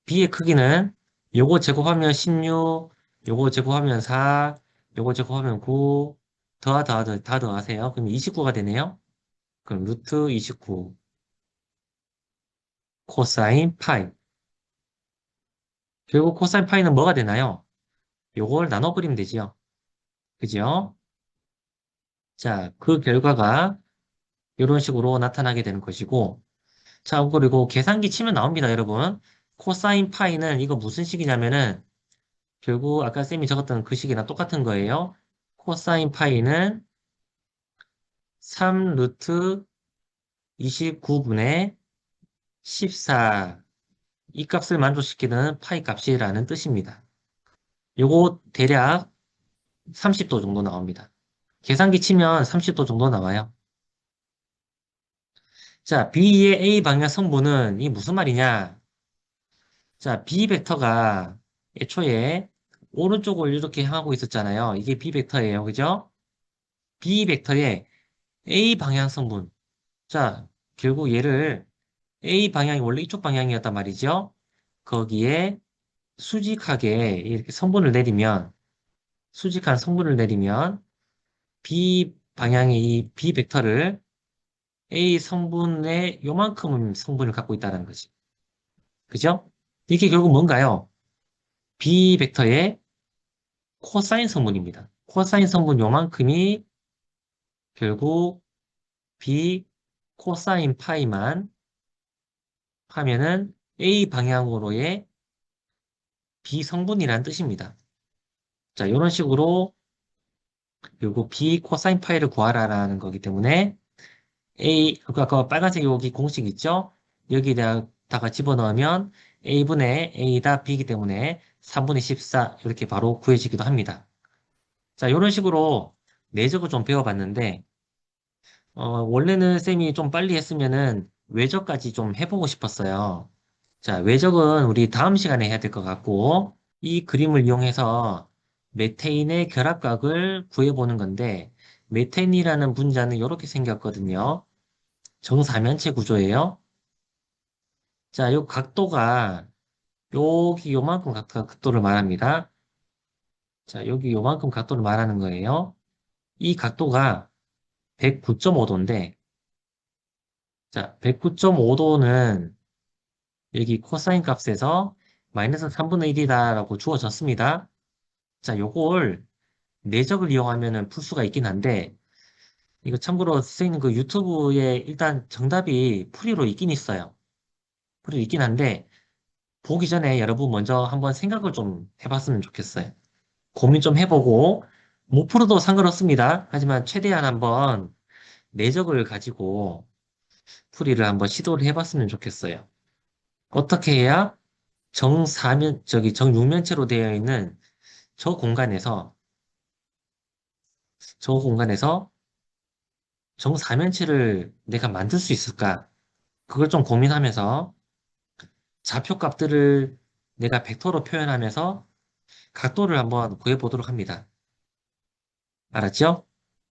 B의 크기는 요거 제곱하면 16, 요거 제곱하면 4, 요거 제곱하면 9, 다 더하세요. 그럼 29가 되네요. 그럼 루트 29 코사인 파이. 결국 코사인 파이는 뭐가 되나요? 요걸 나눠버리면 되지요. 그죠? 자, 그 결과가 이런 식으로 나타나게 되는 것이고, 자, 그리고 계산기 치면 나옵니다, 여러분. 코사인 파이는 이거 무슨 식이냐면은 결국 아까 쌤이 적었던 그 식이랑 똑같은 거예요. 코사인 파이는 3 루트 29분의 14 이 값을 만족시키는 파이 값이라는 뜻입니다. 요거 대략 30도 정도 나옵니다. 계산기 치면 30도 정도 나와요. 자, B의 A 방향 성분은 이 무슨 말이냐? 자, B 벡터가 애초에 오른쪽을 이렇게 향하고 있었잖아요. 이게 B 벡터예요. 그죠? B 벡터의 A 방향 성분. 자, 결국 얘를 A 방향이 원래 이쪽 방향이었단 말이죠. 거기에 수직하게 이렇게 성분을 내리면, 수직한 성분을 내리면 B 방향의 이 B 벡터를 A 성분의 요만큼 성분을 갖고 있다는 거지. 그죠? 이게 결국 뭔가요? B 벡터의 코사인 성분입니다. 코사인 성분 요만큼이 결국 B 코사인 파이만 하면은 A 방향으로의 B 성분이라는 뜻입니다. 자, 이런 식으로 결국 B 코사인 파이를 구하라라는 거기 때문에 아까 빨간색 여기 공식 있죠? 여기다가 집어넣으면 A분의 A다 B이기 때문에 3분의 14 이렇게 바로 구해지기도 합니다. 자, 이런 식으로 내적을 좀 배워봤는데 원래는 쌤이 좀 빨리 했으면은 외적까지 좀 해보고 싶었어요. 자, 외적은 우리 다음 시간에 해야 될 것 같고, 이 그림을 이용해서 메테인의 결합각을 구해보는 건데, 메테인이라는 분자는 이렇게 생겼거든요. 정사면체 구조예요. 자, 요 각도가 여기 요만큼 각도를 말합니다. 자, 여기 요만큼 각도를 말하는 거예요. 이 각도가 109.5도인데, 자, 109.5도는 여기 코사인 값에서 마이너스 3분의 1이다라고 주어졌습니다. 자, 요걸 내적을 이용하면은 풀 수가 있긴 한데, 이거 참고로 선생님 그 유튜브에 일단 정답이 풀이로 있긴 있어요. 풀이로 있긴 한데, 보기 전에 여러분 먼저 한번 생각을 좀 해봤으면 좋겠어요. 고민 좀 해보고, 못 풀어도 상관없습니다. 하지만 최대한 한번 내적을 가지고 풀이를 한번 시도를 해봤으면 좋겠어요. 어떻게 해야 정육면체로 되어 있는 저 공간에서, 저 공간에서 정사면체를 내가 만들 수 있을까? 그걸 좀 고민하면서 좌표값들을 내가 벡터로 표현하면서 각도를 한번 구해보도록 합니다. 알았죠?